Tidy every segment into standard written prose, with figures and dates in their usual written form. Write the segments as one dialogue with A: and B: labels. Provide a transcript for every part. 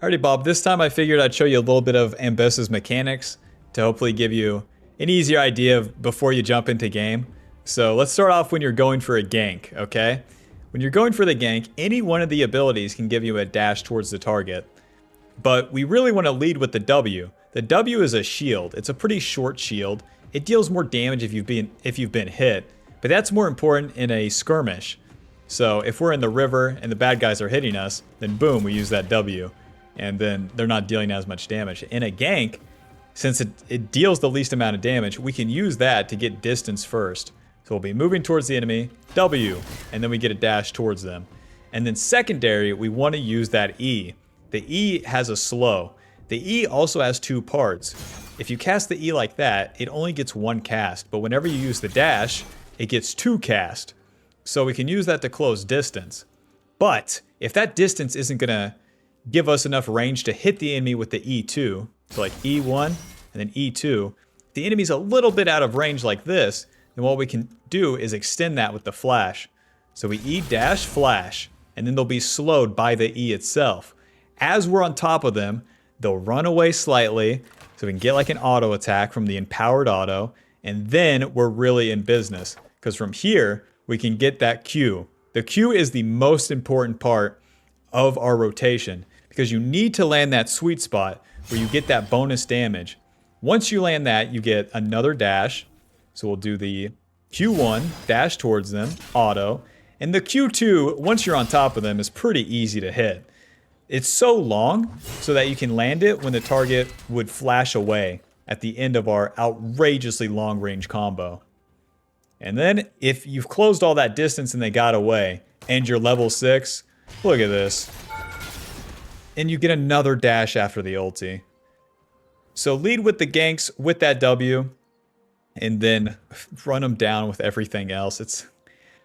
A: Alrighty, Bob, this time I figured I'd show you a little bit of Ambessa's mechanics to hopefully give you an easier idea of before you jump into game. So let's start off when you're going for a gank, okay? When you're going for the gank, any one of the abilities can give you a dash towards the target. But we really want to lead with the W. The W is a shield. It's a pretty short shield. It deals more damage if you've been hit, but that's more important in a skirmish. So if we're in the river and the bad guys are hitting us, then boom, we use that W. And then they're not dealing as much damage. In a gank, since it deals the least amount of damage, we can use that to get distance first. So we'll be moving towards the enemy, W, and then we get a dash towards them. And then secondary, we want to use that E. The E has a slow. The E also has two parts. If you cast the E like that, it only gets one cast, but whenever you use the dash, it gets two cast. So we can use that to close distance. But if that distance isn't gonna give us enough range to hit the enemy with the E2, so like E1 and then E2, if the enemy's a little bit out of range like this, then what we can do is extend that with the flash. So we E dash flash, and then they'll be slowed by the E itself. As we're on top of them, they'll run away slightly, so we can get like an auto attack from the empowered auto, and then we're really in business. Because from here, we can get that Q. The Q is the most important part of our rotation, because you need to land that sweet spot where you get that bonus damage. Once you land that, you get another dash. So we'll do the Q1, dash towards them, auto. And the Q2, once you're on top of them, is pretty easy to hit. It's so long so that you can land it when the target would flash away at the end of our outrageously long range combo. And then if you've closed all that distance and they got away and you're level 6, look at this. And you get another dash after the ulti. So lead with the ganks with that W and then run them down with everything else.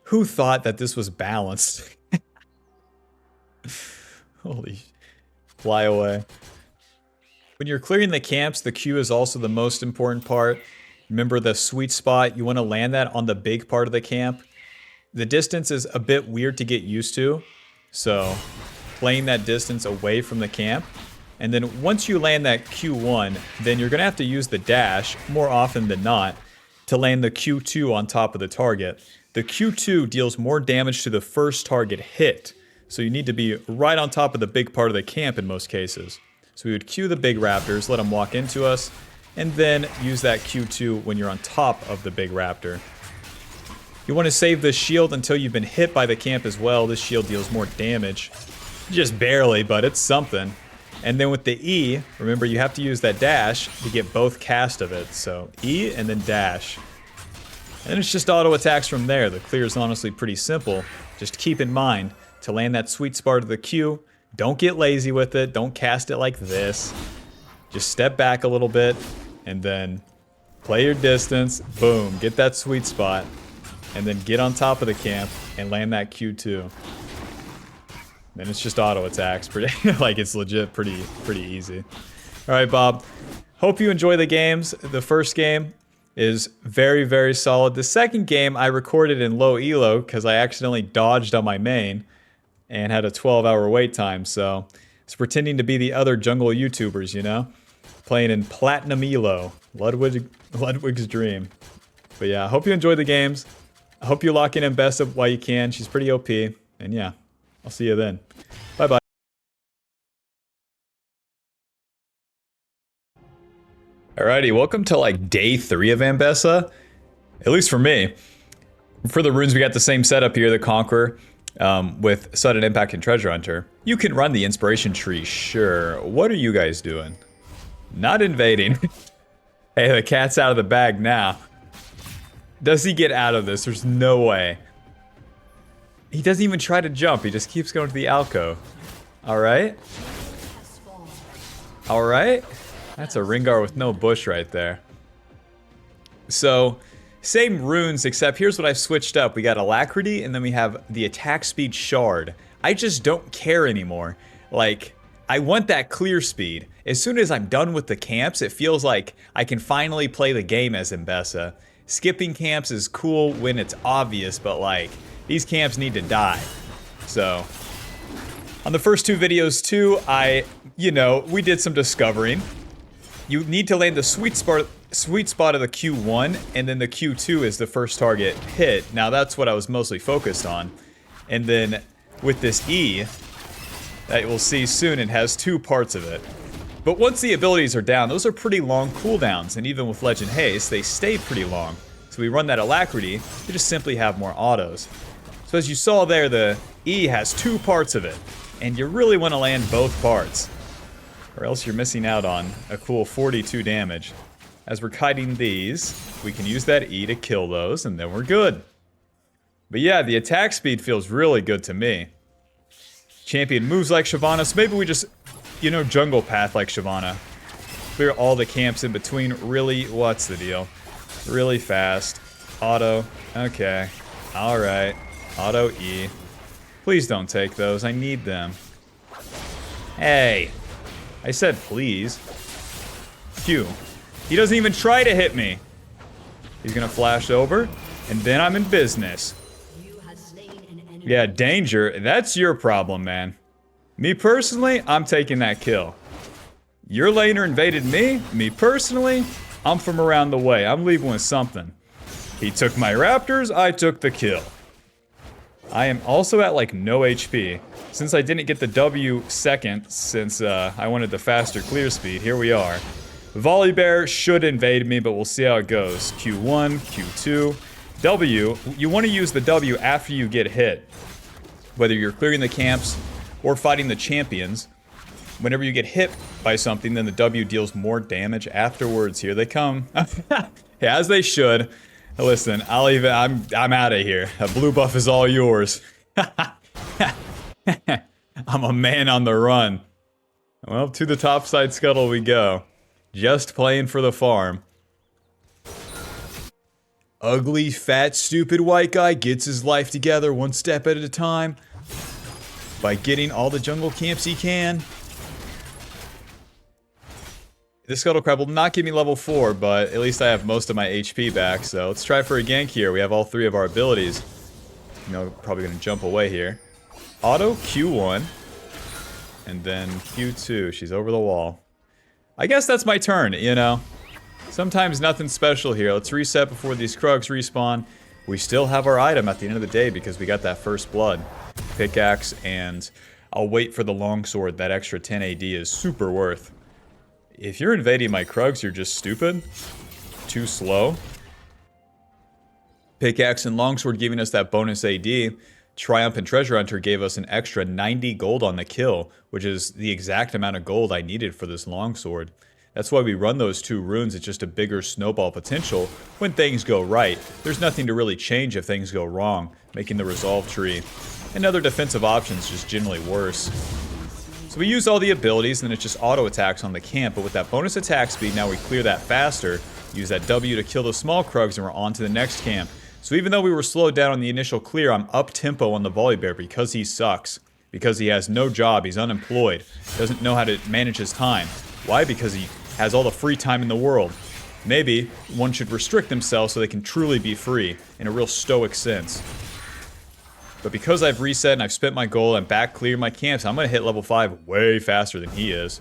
A: Who thought that this was balanced? Holy, fly away. When you're clearing the camps, the Q is also the most important part. Remember the sweet spot, you want to land that on the big part of the camp. The distance is a bit weird to get used to, so playing that distance away from the camp. And then once you land that Q1, then you're going to have to use the dash more often than not to land the Q2 on top of the target. The Q2 deals more damage to the first target hit. So you need to be right on top of the big part of the camp in most cases. So we would Q the big raptors, let them walk into us, and then use that Q2 when you're on top of the big raptor. You want to save this shield until you've been hit by the camp as well. This shield deals more damage. Just barely, but it's something. And then with the E, remember you have to use that dash to get both cast of it. So E and then dash. And then it's just auto attacks from there. The clear is honestly pretty simple. Just keep in mind, to land that sweet spot of the Q, don't get lazy with it. Don't cast it like this. Just step back a little bit and then play your distance. Boom, get that sweet spot. And then get on top of the camp and land that Q2. Then it's just auto attacks. Pretty like it's legit pretty easy. Alright, Bob. Hope you enjoy the games. The first game is very, very solid. The second game I recorded in low elo because I accidentally dodged on my main and had a 12-hour wait time, so it's pretending to be the other jungle YouTubers, you know? Playing in Platinum Elo, Ludwig's dream. But yeah, I hope you enjoy the games. I hope you lock in Ambessa while you can. She's pretty OP. And yeah, I'll see you then. Bye-bye. Alrighty, welcome to like day 3 of Ambessa. At least for me. For the runes, we got the same setup here, the Conqueror. With Sudden Impact and Treasure Hunter. You can run the Inspiration Tree, sure. What are you guys doing? Not invading. Hey, the cat's out of the bag now. Does he get out of this? There's no way. He doesn't even try to jump. He just keeps going to the alcove. Alright. Alright. That's a Ringar with no bush right there. So, same runes, except here's what I've switched up. We got Alacrity, and then we have the attack speed shard. I just don't care anymore. Like, I want that clear speed. As soon as I'm done with the camps, it feels like I can finally play the game as Ambessa. Skipping camps is cool when it's obvious, but like, these camps need to die. So, On the first two videos too, we did some discovering. You need to land the sweet spot of the Q1, and then the Q2 is the first target hit. Now that's what I was mostly focused on. And then with this E, that we'll see soon, it has two parts of it. But once the abilities are down, those are pretty long cooldowns, and even with Legend Haste, they stay pretty long. So we run that Alacrity to just simply have more autos. So as you saw there, the E has two parts of it, and you really want to land both parts, or else you're missing out on a cool 42 damage. As we're kiting these, we can use that E to kill those, and then we're good. But yeah, the attack speed feels really good to me. Champion moves like Shyvana, so maybe we just, jungle path like Shyvana. Clear all the camps in between. Really, what's the deal? Really fast. Auto. Okay. Alright. Auto E. Please don't take those. I need them. Hey. I said please. Q. He doesn't even try to hit me. He's gonna flash over, and then I'm in business. Yeah, danger. That's your problem, man. Me personally, I'm taking that kill. Your laner invaded me. Me personally, I'm from around the way. I'm leaving with something. He took my raptors, I took the kill. I am also at like no HP. Since I didn't get the W second, since I wanted the faster clear speed, here we are. Volibear should invade me, but we'll see how it goes. Q1, Q2. W, you want to use the W after you get hit. Whether you're clearing the camps or fighting the champions. Whenever you get hit by something, then the W deals more damage afterwards. Here they come. Yeah, as they should. Listen, I'm out of here. A blue buff is all yours. I'm a man on the run. Well, to the top side scuttle we go. Just playing for the farm. Ugly, fat, stupid white guy gets his life together one step at a time. By getting all the jungle camps he can. This Scuttle Crab will not give me level 4, but at least I have most of my HP back, so let's try for a gank here. We have all three of our abilities. Probably gonna jump away here. Auto Q1. And then Q2. She's over the wall. I guess that's my turn, Sometimes nothing special here. Let's reset before these Krugs respawn. We still have our item at the end of the day because we got that first blood. Pickaxe, and I'll wait for the longsword. That extra 10 AD is super worth. If you're invading my Krugs, you're just stupid. Too slow. Pickaxe and longsword giving us that bonus AD. Triumph and Treasure Hunter gave us an extra 90 gold on the kill, which is the exact amount of gold I needed for this longsword. That's why we run those two runes. It's just a bigger snowball potential when things go right. There's nothing to really change if things go wrong, making the resolve tree and other defensive options just generally worse. So we use all the abilities, and then it's just auto attacks on the camp, but with that bonus attack speed, now we clear that faster, use that W to kill the small Krugs, and we're on to the next camp. So even though we were slowed down on the initial clear, I'm up-tempo on the Volibear because he sucks. Because he has no job, he's unemployed, doesn't know how to manage his time. Why? Because he has all the free time in the world. Maybe one should restrict themselves so they can truly be free, in a real stoic sense. But because I've reset and I've spent my gold, I'm back clear my camps, I'm gonna hit level 5 way faster than he is.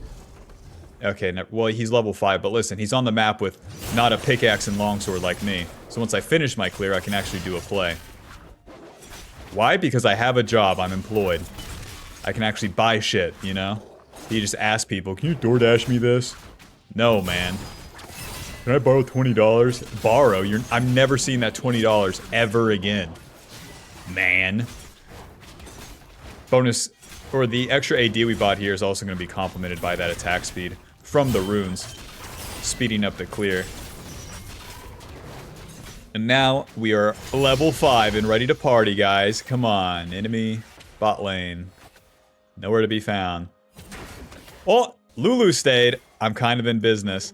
A: Okay, well, he's level 5, but listen, he's on the map with not a pickaxe and longsword like me. So once I finish my clear, I can actually do a play. Why? Because I have a job, I'm employed. I can actually buy shit, You just ask people, can you DoorDash me this? No, man. Can I borrow $20? Borrow? I'm never seeing that $20 ever again. Man. Bonus, or the extra AD we bought here is also going to be complemented by that attack speed from the runes, speeding up the clear. And now we are level 5 and ready to party, guys. Come on, enemy bot lane. Nowhere to be found. Oh, Lulu stayed. I'm kind of in business.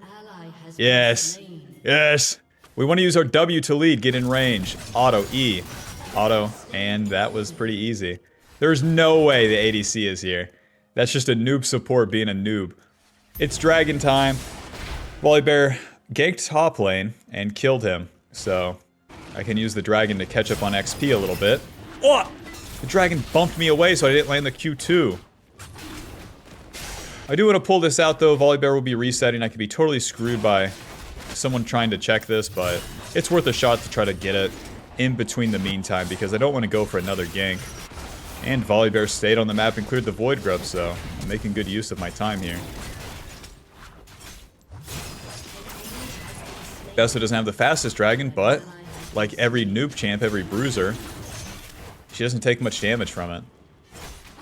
A: Yes. Yes. We want to use our W to lead, get in range. Auto, E. Auto, and that was pretty easy. There's no way the ADC is here. That's just a noob support being a noob. It's dragon time. Volibear ganked top lane and killed him, so I can use the dragon to catch up on XP a little bit. Oh! The dragon bumped me away so I didn't land the Q2. I do want to pull this out though. Volibear will be resetting. I could be totally screwed by someone trying to check this, but it's worth a shot to try to get it in between the meantime because I don't want to go for another gank. And Volibear stayed on the map and cleared the Void Grub, so I'm making good use of my time here. Ambessa doesn't have the fastest dragon, but like every noob champ, every bruiser, she doesn't take much damage from it.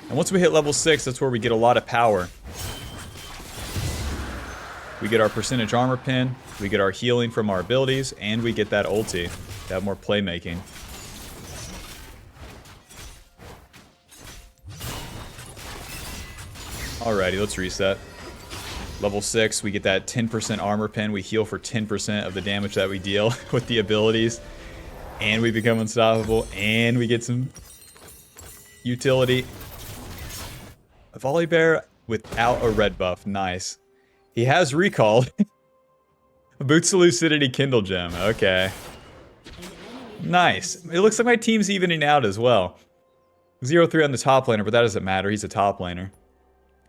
A: And once we hit level 6, that's where we get a lot of power. We get our percentage armor pin, we get our healing from our abilities, and we get that ulti to have more playmaking. Alrighty, let's reset. Level 6, we get that 10% armor pin. We heal for 10% of the damage that we deal with the abilities. And we become unstoppable. And we get some utility. A Volibear without a red buff. Nice. He has recalled. Boots of Lucidity Kindle Gem. Okay. Nice. It looks like my team's evening out as well. 0-3 on the top laner, but that doesn't matter. He's a top laner.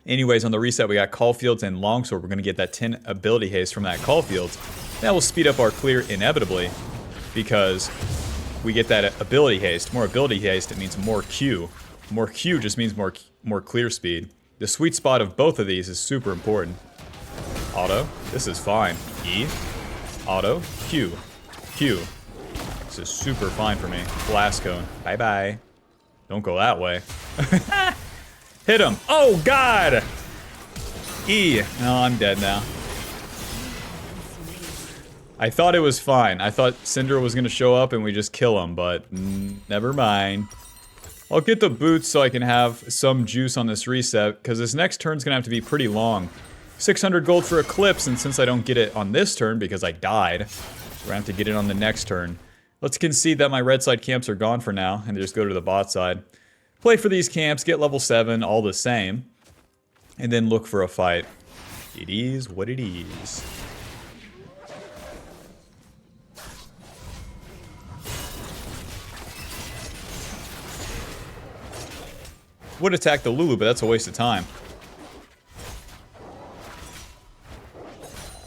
A: Anyways, on the reset, we got Caulfields and Longsword. We're going to get that 10 ability haste from that Caulfields. That will speed up our clear inevitably because we get that ability haste. More ability haste, it means more Q. More Q just means more clear speed. The sweet spot of both of these is super important. Auto. This is fine. E. Auto. Q. Q. This is super fine for me. Blast Cone. Bye-bye. Don't go that way. Hit him. Oh, God! E. No, I'm dead now. I thought it was fine. I thought Syndra was going to show up and we just kill him, but never mind. I'll get the boots so I can have some juice on this reset, because this next turn's going to have to be pretty long. 600 gold for Eclipse, and since I don't get it on this turn because I died, we're going to have to get it on the next turn. Let's concede that my red side camps are gone for now, and just go to the bot side. Play for these camps, get level 7, all the same, and then look for a fight. It is what it is. Would attack the Lulu, but that's a waste of time.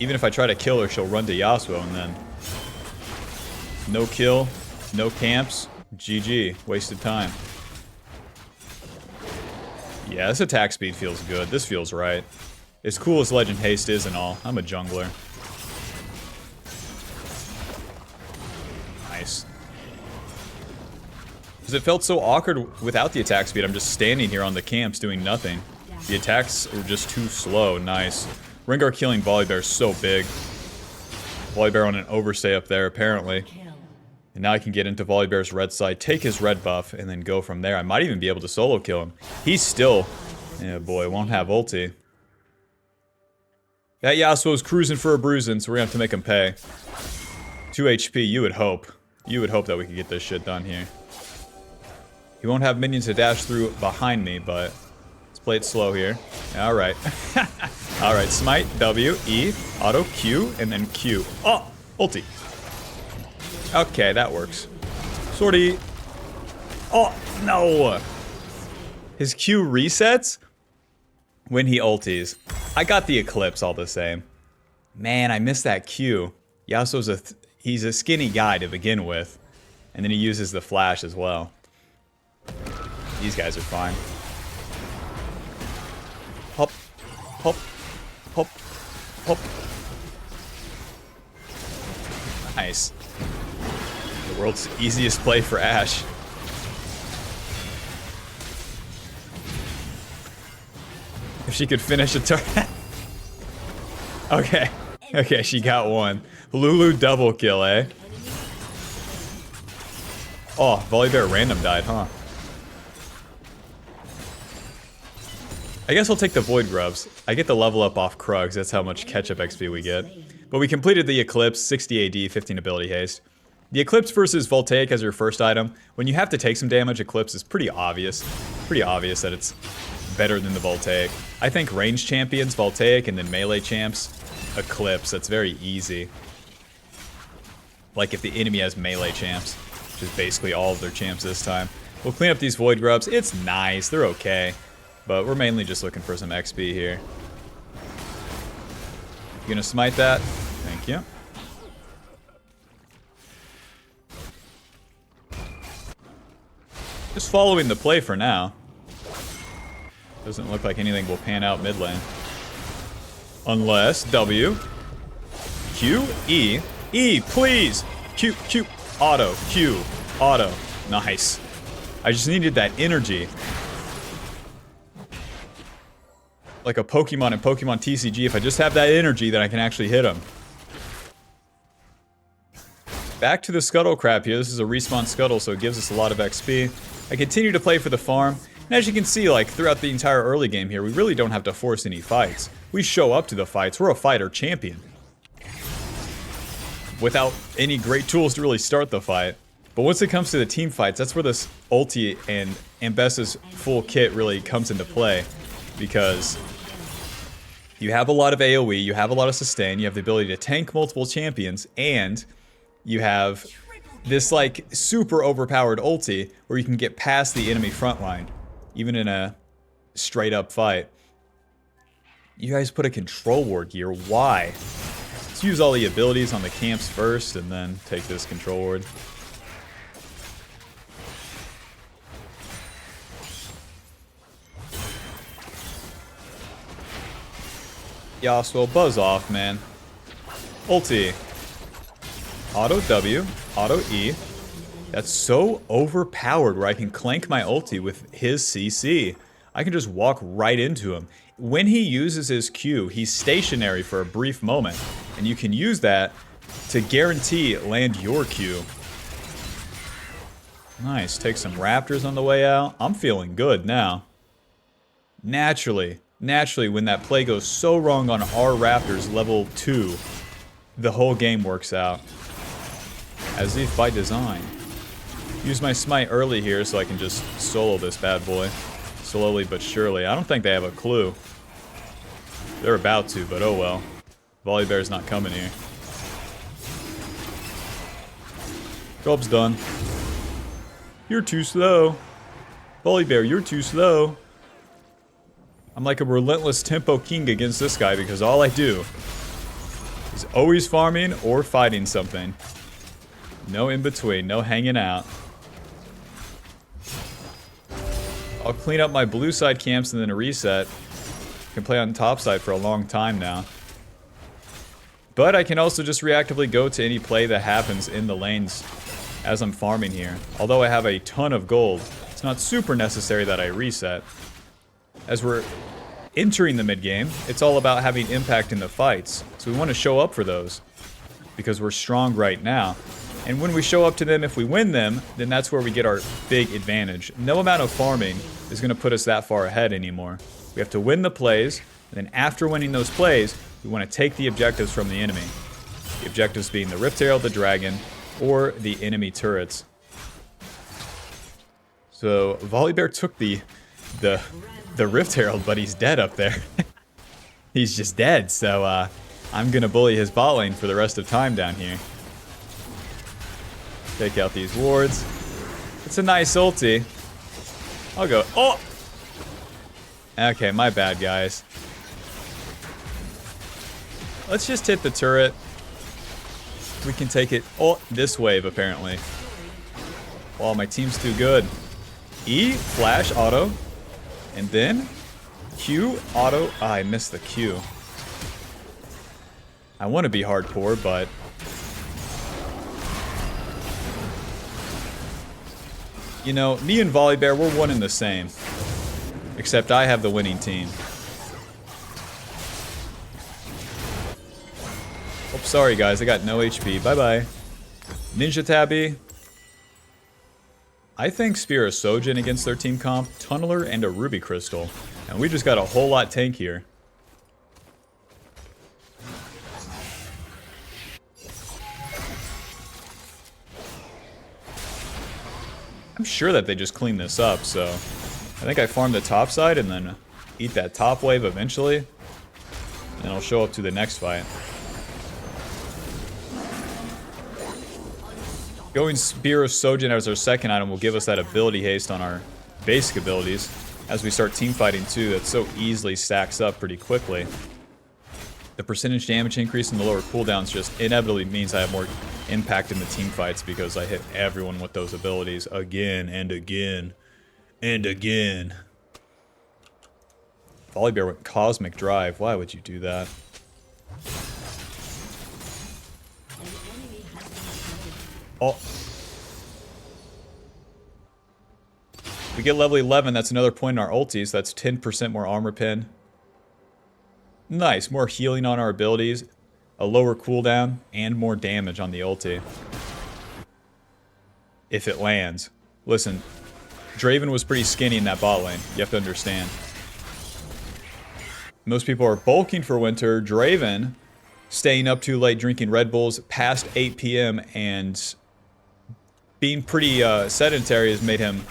A: Even if I try to kill her, she'll run to Yasuo, and then no kill, no camps, GG, wasted time. Yeah, this attack speed feels good. This feels right. As cool as Legend Haste is and all, I'm a jungler. Nice. Because it felt so awkward without the attack speed. I'm just standing here on the camps doing nothing. The attacks are just too slow. Nice. Rengar killing Volibear is so big. Volibear on an overstay up there, apparently. And now I can get into Volibear's red side, take his red buff, and then go from there. I might even be able to solo kill him. He's still... yeah, boy, won't have ulti. That Yasuo's cruising for a bruising, so we're gonna have to make him pay. 2 HP, you would hope. You would hope that we could get this shit done here. He won't have minions to dash through behind me, but... let's play it slow here. Alright. Alright, smite, W, E, auto, Q, and then Q. Oh! Ulti. Okay, that works. Sortie. Oh, no! His Q resets when he ultis. I got the Eclipse all the same. Man, I missed that Q. Yasuo's he's a skinny guy to begin with. And then he uses the flash as well. These guys are fine. Hop. Hop. Hop. Hop. Nice. The world's easiest play for Ashe. If she could finish a turn. Okay. Okay, she got one. Lulu double kill, eh? Oh, Volibear random died, huh? I guess I'll take the Void Grubs. I get the level up off Krugs, that's how much catch-up XP we get. But we completed the Eclipse, 60 AD, 15 ability haste. The Eclipse versus Voltaic as your first item. When you have to take some damage, Eclipse is pretty obvious. Pretty obvious that it's better than the Voltaic. I think range champions, Voltaic, and then melee champs, Eclipse. That's very easy. Like if the enemy has melee champs, which is basically all of their champs this time. We'll clean up these Void Grubs. It's nice, they're okay. But we're mainly just looking for some XP here. You gonna smite that? Thank you. Just following the play for now. Doesn't look like anything will pan out mid lane. Unless W. Q. E. E, please! Q, Q. Auto. Q. Auto. Nice. I just needed that energy. Like a Pokemon in Pokemon TCG, if I just have that energy, then I can actually hit him. Back to the Scuttle Crab here. This is a respawn Scuttle, so it gives us a lot of XP. I continue to play for the farm. And as you can see, like, throughout the entire early game here, we really don't have to force any fights. We show up to the fights. We're a fighter champion. Without any great tools to really start the fight. But once it comes to the team fights, that's where this ulti and Ambessa's full kit really comes into play. Because you have a lot of AoE, you have a lot of sustain, you have the ability to tank multiple champions, and you have this, like, super overpowered ulti where you can get past the enemy front line, even in a straight up fight. You guys put a control ward here. Why? Let's use all the abilities on the camps first and then take this control ward. Yasuo, buzz off, man. Ulti. Auto W. Auto E. That's so overpowered where I can clank my ulti with his CC. I can just walk right into him. When he uses his Q, he's stationary for a brief moment. And you can use that to guarantee land your Q. Nice. Take some raptors on the way out. I'm feeling good now. Naturally, when that play goes so wrong on our raptors level 2, the whole game works out. As if by design. Use my smite early here so I can just solo this bad boy. Slowly but surely. I don't think they have a clue. They're about to, but oh well. Volibear's not coming here. Job's done. You're too slow. Volibear, you're too slow. I'm like a relentless tempo king against this guy because all I do is always farming or fighting something. No in between, no hanging out. I'll clean up my blue side camps and then a reset. I can play on top side for a long time now. But I can also just reactively go to any play that happens in the lanes as I'm farming here. Although I have a ton of gold, it's not super necessary that I reset. As we're entering the mid game, it's all about having impact in the fights. So we want to show up for those because we're strong right now. And when we show up to them, if we win them, then that's where we get our big advantage. No amount of farming is going to put us that far ahead anymore. We have to win the plays, and then after winning those plays, we want to take the objectives from the enemy. The objectives being the Rift Herald, the Dragon, or the enemy turrets. So Volibear took the Rift Herald, but he's dead up there. He's just dead, so I'm going to bully his bot lane for the rest of time down here. Take out these wards. It's a nice ulti. I'll go. Oh! Okay, my bad, guys. Let's just hit the turret. We can take it. Oh, this wave, apparently. Wow, my team's too good. E, flash, auto. And then Q, auto. Ah, I missed the Q. I want to be hardcore, but you know, me and Volibear, we're one and the same. Except I have the winning team. Oh, sorry guys, I got no HP. Bye-bye. Ninja Tabby. I think Spear of Sojin against their team comp, Tunneler, and a Ruby Crystal. And we just got a whole lot tankier. I'm sure that they just cleaned this up, so I think I farm the top side and then eat that top wave eventually. And I'll show up to the next fight. Going Spear of Sojin as our second item will give us that ability haste on our basic abilities as we start team fighting too. That so easily stacks up pretty quickly. The percentage damage increase and the lower cooldowns just inevitably means I have more impact in the team fights because I hit everyone with those abilities again and again and again. Volibear with Cosmic Drive. Why would you do that? Oh. We get level 11, that's another point in our ulti, so that's 10% more armor pin. Nice, more healing on our abilities, a lower cooldown, and more damage on the ulti. If it lands. Listen, Draven was pretty skinny in that bot lane, you have to understand. Most people are bulking for winter. Draven, staying up too late, drinking Red Bulls past 8 PM, and being pretty sedentary has made him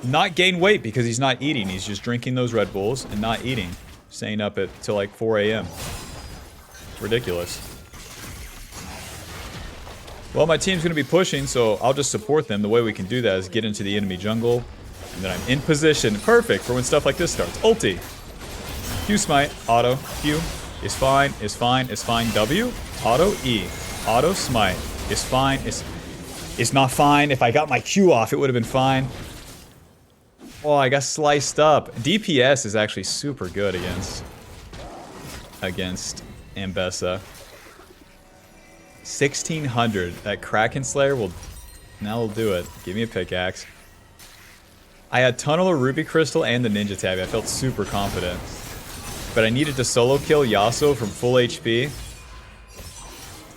A: not gain weight because he's not eating. He's just drinking those Red Bulls and not eating. Staying up till like 4 AM. Ridiculous. Well, my team's going to be pushing, so I'll just support them. The way we can do that is get into the enemy jungle, and then I'm in position. Perfect for when stuff like this starts. Ulti. Q smite. Auto. Q. Is fine. Is fine. Is fine. W. Auto. E. Auto smite. Is fine. Is not fine. If I got my Q off, it would have been fine. Oh, I got sliced up. DPS is actually super good against Ambessa. 1600. That Kraken Slayer will... Now we'll do it. Give me a pickaxe. I had Tunnel of Ruby Crystal and the Ninja Tabby. I felt super confident. But I needed to solo kill Yasuo from full HP.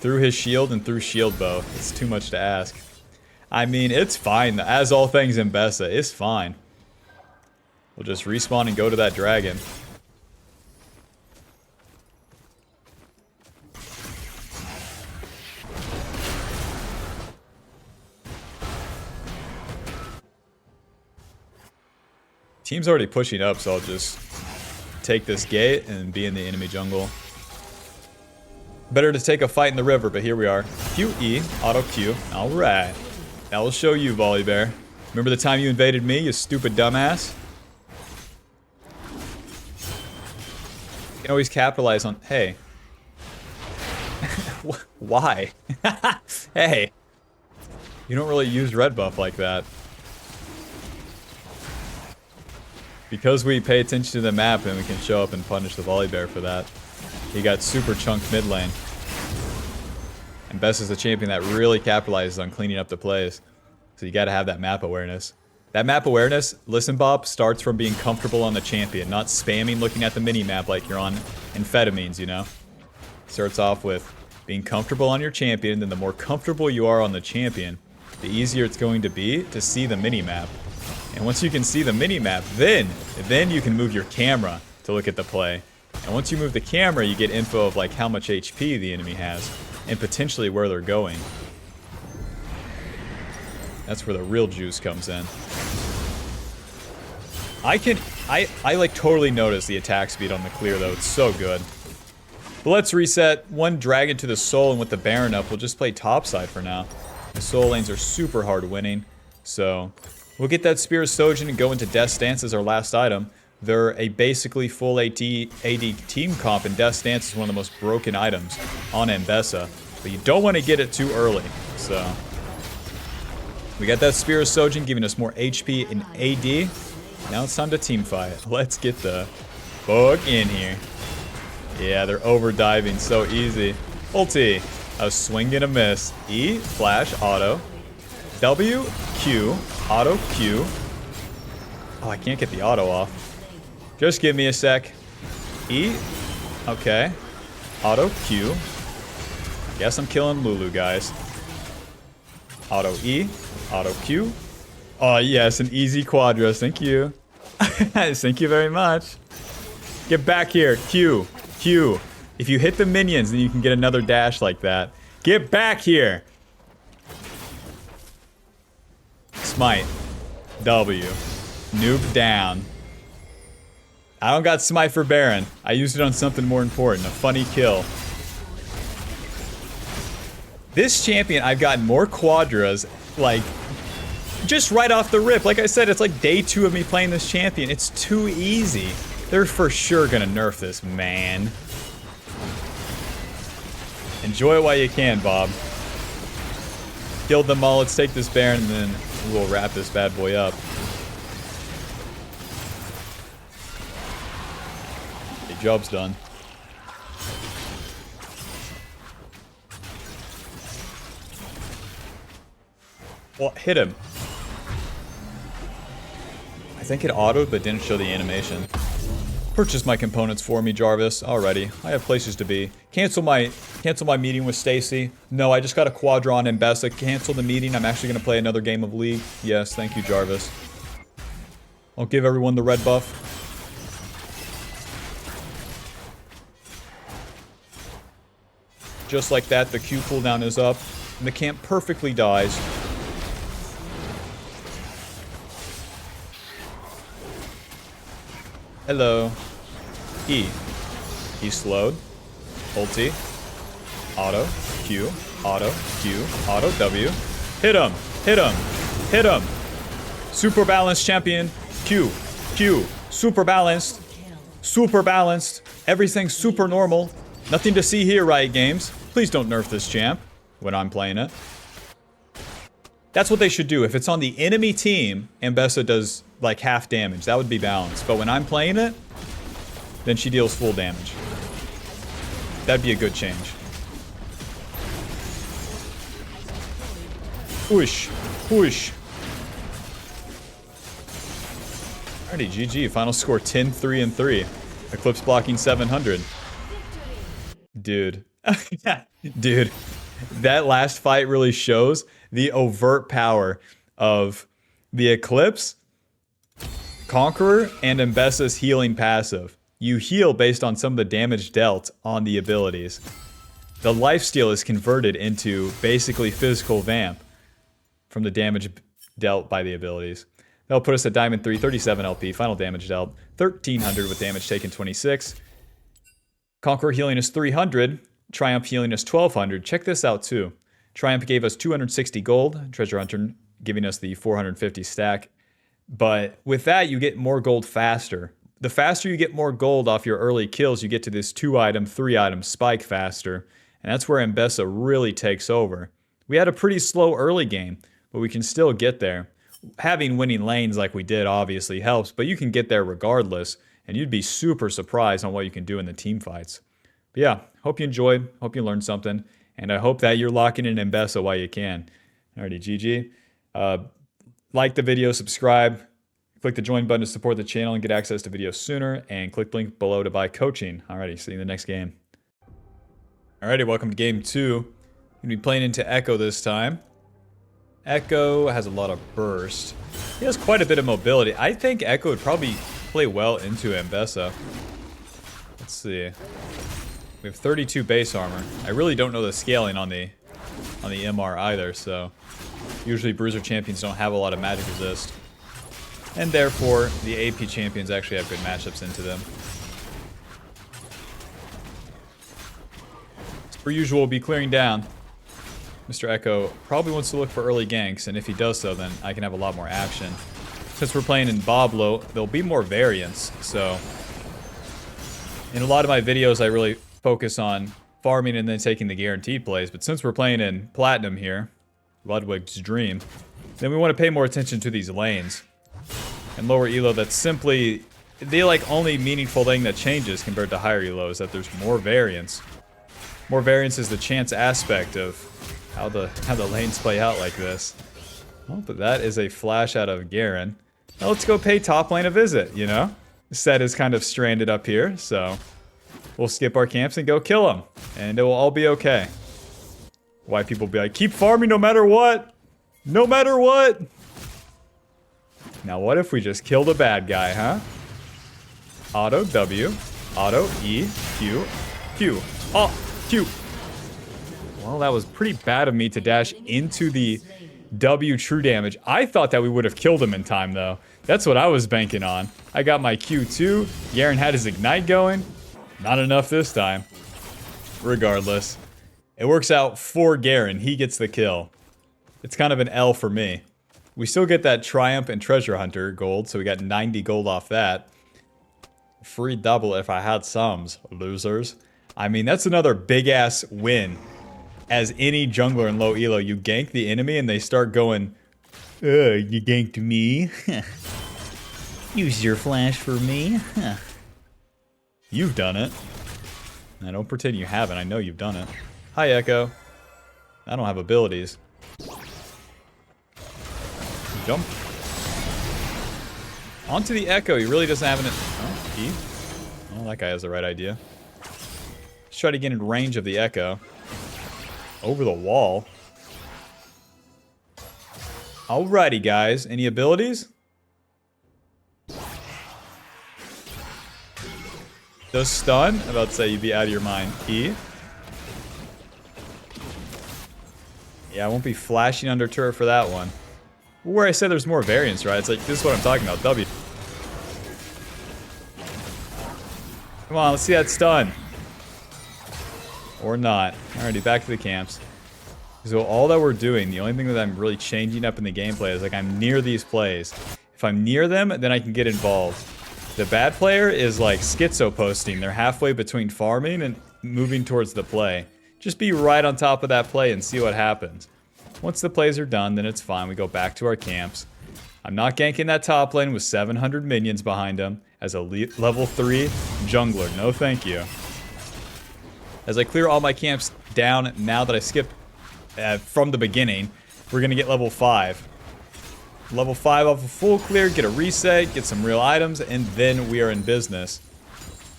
A: Through his shield and through shield bow. It's too much to ask. I mean, it's fine. As all things Ambessa, it's fine. We'll just respawn and go to that dragon. Team's already pushing up, so I'll just take this gate and be in the enemy jungle. Better to take a fight in the river, but here we are. QE, auto Q. Alright. That will show you, Volibear. Remember the time you invaded me, you stupid dumbass? You can always capitalize on... Hey. Why? Hey. You don't really use red buff like that. Because we pay attention to the map and we can show up and punish the Volibear for that. He got super chunked mid lane. And Bess is the champion that really capitalizes on cleaning up the plays. So you gotta have that map awareness. That map awareness, listen Bob, starts from being comfortable on the champion, not spamming looking at the mini-map like you're on amphetamines, you know? Starts off with being comfortable on your champion, then the more comfortable you are on the champion, the easier it's going to be to see the mini-map. And once you can see the mini-map, then you can move your camera to look at the play. And once you move the camera, you get info of like how much HP the enemy has, and potentially where they're going. That's where the real juice comes in. I like totally notice the attack speed on the clear though, it's so good. But let's reset. One dragon to the soul, and with the Baron up, we'll just play topside for now. The soul lanes are super hard winning, so we'll get that Spear of Sojin and go into Death's Dance as our last item. They're a basically full AD team comp, and Death's Dance is one of the most broken items on Ambessa. But you don't want to get it too early, so... We got that Spear of Sojin giving us more HP and AD. Now it's time to team fight. Let's get the fuck in here. Yeah, they're overdiving so easy. Ulti. A swing and a miss. E, flash, auto. W, Q, auto, Q. Oh, I can't get the auto off. Just give me a sec. E, okay. Auto, Q. Guess I'm killing Lulu, guys. Auto E, auto Q. Oh yes, an easy Quadras, thank you. Thank you very much. Get back here, Q, Q. If you hit the minions, then you can get another dash like that. Get back here. Smite. W. Noob down. I don't got smite for Baron. I used it on something more important, a funny kill. This champion, I've gotten more Quadras, like, just right off the rip. Like I said, it's like day 2 of me playing this champion. It's too easy. They're for sure gonna nerf this, man. Enjoy it while you can, Bob. Killed them all. Let's take this Baron, and then we'll wrap this bad boy up. Okay, job's done. Well, hit him. I think it autoed, but didn't show the animation. Purchase my components for me, Jarvis. Alrighty, I have places to be. Cancel my meeting with Stacy. No, I just got a Quadron Ambessa. Cancel the meeting. I'm actually gonna play another game of League. Yes, thank you, Jarvis. I'll give everyone the red buff. Just like that, the Q cooldown is up, and the camp perfectly dies. Hello. E. He slowed. Ulti. Auto. Q. Auto. Q. Auto. W. Hit him. Hit him. Hit him. Super balanced champion. Q. Q. Super balanced. Super balanced. Everything's super normal. Nothing to see here, Riot Games. Please don't nerf this champ when I'm playing it. That's what they should do. If it's on the enemy team, Ambessa does like half damage. That would be balanced. But when I'm playing it, then she deals full damage. That'd be a good change. Whoosh. Whoosh. Alrighty, GG. Final score 10-3-3. Eclipse blocking 700. Dude. Dude. That last fight really shows the overt power of the Eclipse, Conqueror, and Ambessa's healing passive. You heal based on some of the damage dealt on the abilities. The lifesteal is converted into basically physical vamp from the damage dealt by the abilities. That'll put us at Diamond 3, 37 LP, final damage dealt, 1300 with damage taken 26. Conqueror healing is 300, Triumph healing is 1200. Check this out too. Triumph gave us 260 gold, Treasure Hunter giving us the 450 stack. But with that, you get more gold faster. The faster you get more gold off your early kills, you get to this 2-item, 3-item spike faster. And that's where Ambessa really takes over. We had a pretty slow early game, but we can still get there. Having winning lanes like we did obviously helps, but you can get there regardless. And you'd be super surprised on what you can do in the team fights. But yeah, hope you enjoyed, hope you learned something. And I hope that you're locking in Ambessa while you can. Alrighty, GG. Like the video, subscribe. Click the join button to support the channel and get access to videos sooner. And click the link below to buy coaching. Alrighty, see you in the next game. Alrighty, welcome to game 2. Gonna be playing into Echo this time. Echo has a lot of burst. He has quite a bit of mobility. I think Echo would probably play well into Ambessa. Let's see. We have 32 base armor. I really don't know the scaling on the MR either, so usually bruiser champions don't have a lot of magic resist. And therefore, the AP champions actually have good matchups into them. As per usual, we'll be clearing down. Mr. Echo probably wants to look for early ganks, and if he does so, then I can have a lot more action. Since we're playing in Boblo, there'll be more variance, so in a lot of my videos, I really focus on farming and then taking the guaranteed plays, but since we're playing in Platinum here, Ludwig's Dream, then we want to pay more attention to these lanes. And lower elo, that's simply the only meaningful thing that changes compared to higher elo is that there's more variance. More variance is the chance aspect of how the lanes play out like this. Well, but that is a flash out of Garen. Now let's go pay top lane a visit, you know? Set is kind of stranded up here, so we'll skip our camps and go kill him. And it will all be okay. Why people be like, keep farming no matter what! No matter what! Now what if we just kill the bad guy, huh? Auto W, auto E, Q, Q, oh, Q. Well, that was pretty bad of me to dash into the W true damage. I thought that we would have killed him in time, though. That's what I was banking on. I got my Q2. Garen had his Ignite going. Not enough this time. Regardless. It works out for Garen. He gets the kill. It's kind of an L for me. We still get that Triumph and Treasure Hunter gold, so we got 90 gold off that. Free double if I had sums, losers. I mean, that's another big-ass win. As any jungler in low elo, you gank the enemy and they start going, you ganked me? Use your flash for me? You've done it. I don't pretend you haven't, I know you've done it. Hi, Echo. I don't have abilities. Jump. Onto the Echo, he really doesn't have an... Oh, E? Oh, that guy has the right idea. Let's try to get in range of the Echo. Over the wall. Alrighty, guys. Any abilities? Does stun? I'm about to say you'd be out of your mind. E? Yeah, I won't be flashing under turret for that one. Where I said there's more variance, right? It's like, this is what I'm talking about. W. Come on, let's see that stun. Or not. Alrighty, back to the camps. So all that we're doing, the only thing that I'm really changing up in the gameplay is like I'm near these plays. If I'm near them, then I can get involved. The bad player is like schizo posting. They're halfway between farming and moving towards the play. Just be right on top of that play and see what happens. Once the plays are done, then it's fine. We go back to our camps. I'm not ganking that top lane with 700 minions behind him as a level 3 jungler. No thank you. As I clear all my camps down now that I skipped from the beginning, we're going to get level 5. Level 5 off a full clear, get a reset, get some real items, and then we are in business.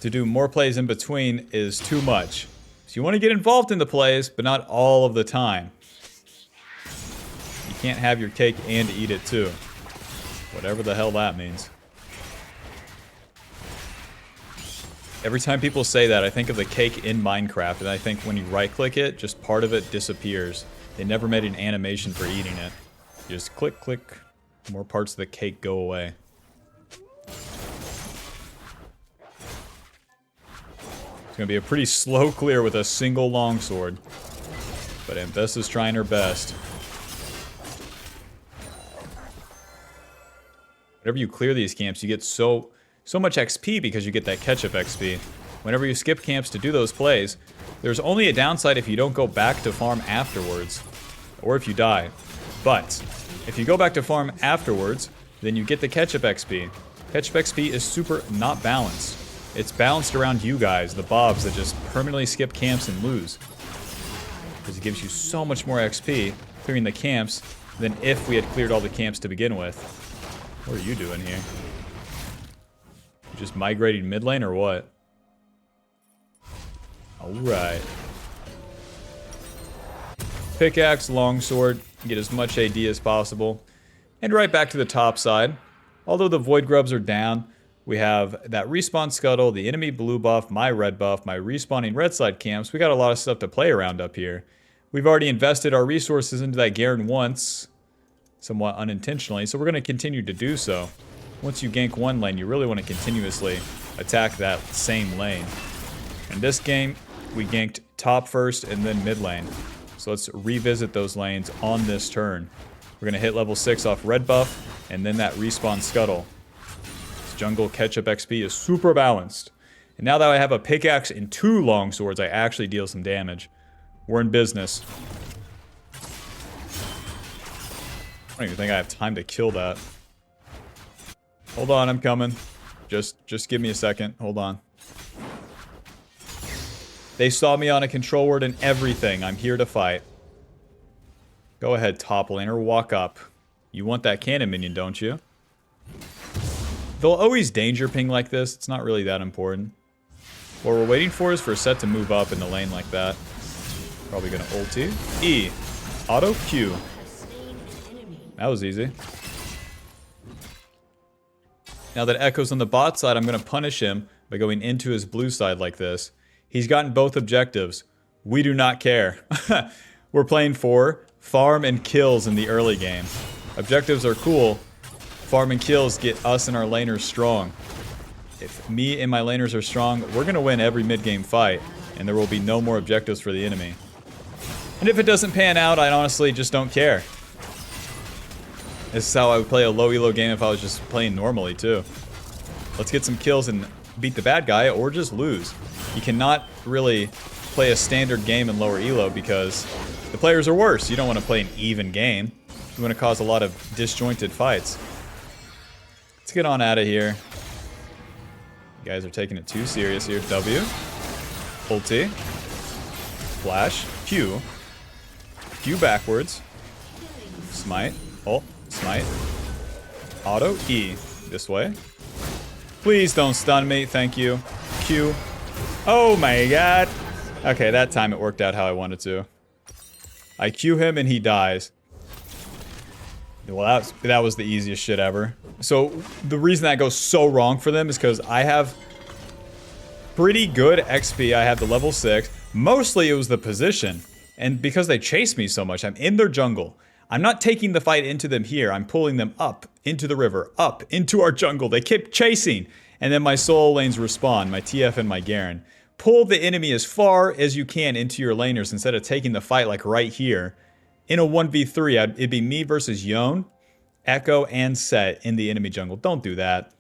A: To do more plays in between is too much. So you want to get involved in the plays, but not all of the time. You can't have your cake and eat it too. Whatever the hell that means. Every time people say that, I think of the cake in Minecraft, and I think when you right-click it, just part of it disappears. They never made an animation for eating it. You just click, click, more parts of the cake go away. It's gonna be a pretty slow clear with a single longsword. But Ambessa's trying her best. Whenever you clear these camps, you get so much XP because you get that catch-up XP. Whenever you skip camps to do those plays, there's only a downside if you don't go back to farm afterwards. Or if you die. But if you go back to farm afterwards, then you get the catch-up XP. Catch-up XP is super not balanced. It's balanced around you guys, the bobs that just permanently skip camps and lose. Because it gives you so much more XP clearing the camps than if we had cleared all the camps to begin with. What are you doing here? You just migrating mid lane or what? Alright. Pickaxe, longsword, get as much AD as possible. And right back to the top side. Although the void grubs are down, we have that respawn scuttle, the enemy blue buff, my red buff, my respawning red side camps. We got a lot of stuff to play around up here. We've already invested our resources into that Garen once, somewhat unintentionally, so we're going to continue to do so. Once you gank one lane, you really want to continuously attack that same lane. In this game, we ganked top first and then mid lane. So let's revisit those lanes on this turn. We're going to hit level 6 off red buff, and then that respawn scuttle. This jungle catch-up XP is super balanced. And now that I have a pickaxe and 2 longswords, I actually deal some damage. We're in business. I don't even think I have time to kill that. Hold on, I'm coming. Just give me a second. Hold on. They saw me on a control word and everything. I'm here to fight. Go ahead, top laner. Walk up. You want that cannon minion, don't you? They'll always danger ping like this. It's not really that important. What we're waiting for is for Set to move up in the lane like that. Probably gonna ulti. E. Auto Q. That was easy. Now that Echo's on the bot side, I'm gonna punish him by going into his blue side like this. He's gotten both objectives. We do not care. We're playing for farm and kills in the early game. Objectives are cool. Farm and kills get us and our laners strong. If me and my laners are strong, we're going to win every mid-game fight, and there will be no more objectives for the enemy. And if it doesn't pan out, I honestly just don't care. This is how I would play a low elo game if I was just playing normally, too. Let's get some kills and beat the bad guy or just lose. You cannot really play a standard game in lower elo because the players are worse. You don't want to play an even game. You want to cause a lot of disjointed fights. Let's get on out of here. You guys are taking it too serious here. W. Ulti. Flash. Q. Q backwards. Smite. Ult. Smite. Auto. E. This way. Please don't stun me. Thank you. Q. Oh my god. Okay, that time it worked out how I wanted to. I Q him and he dies. Well, that was the easiest shit ever. So, the reason that goes so wrong for them is because I have pretty good XP. I have the level 6. Mostly it was the position. And because they chase me so much, I'm in their jungle. I'm not taking the fight into them here. I'm pulling them up, into the river, up, into our jungle. They keep chasing. And then my solo lanes respawn, my TF and my Garen. Pull the enemy as far as you can into your laners instead of taking the fight like right here. In a 1v3, it'd be me versus Yone, Echo, and Set in the enemy jungle. Don't do that.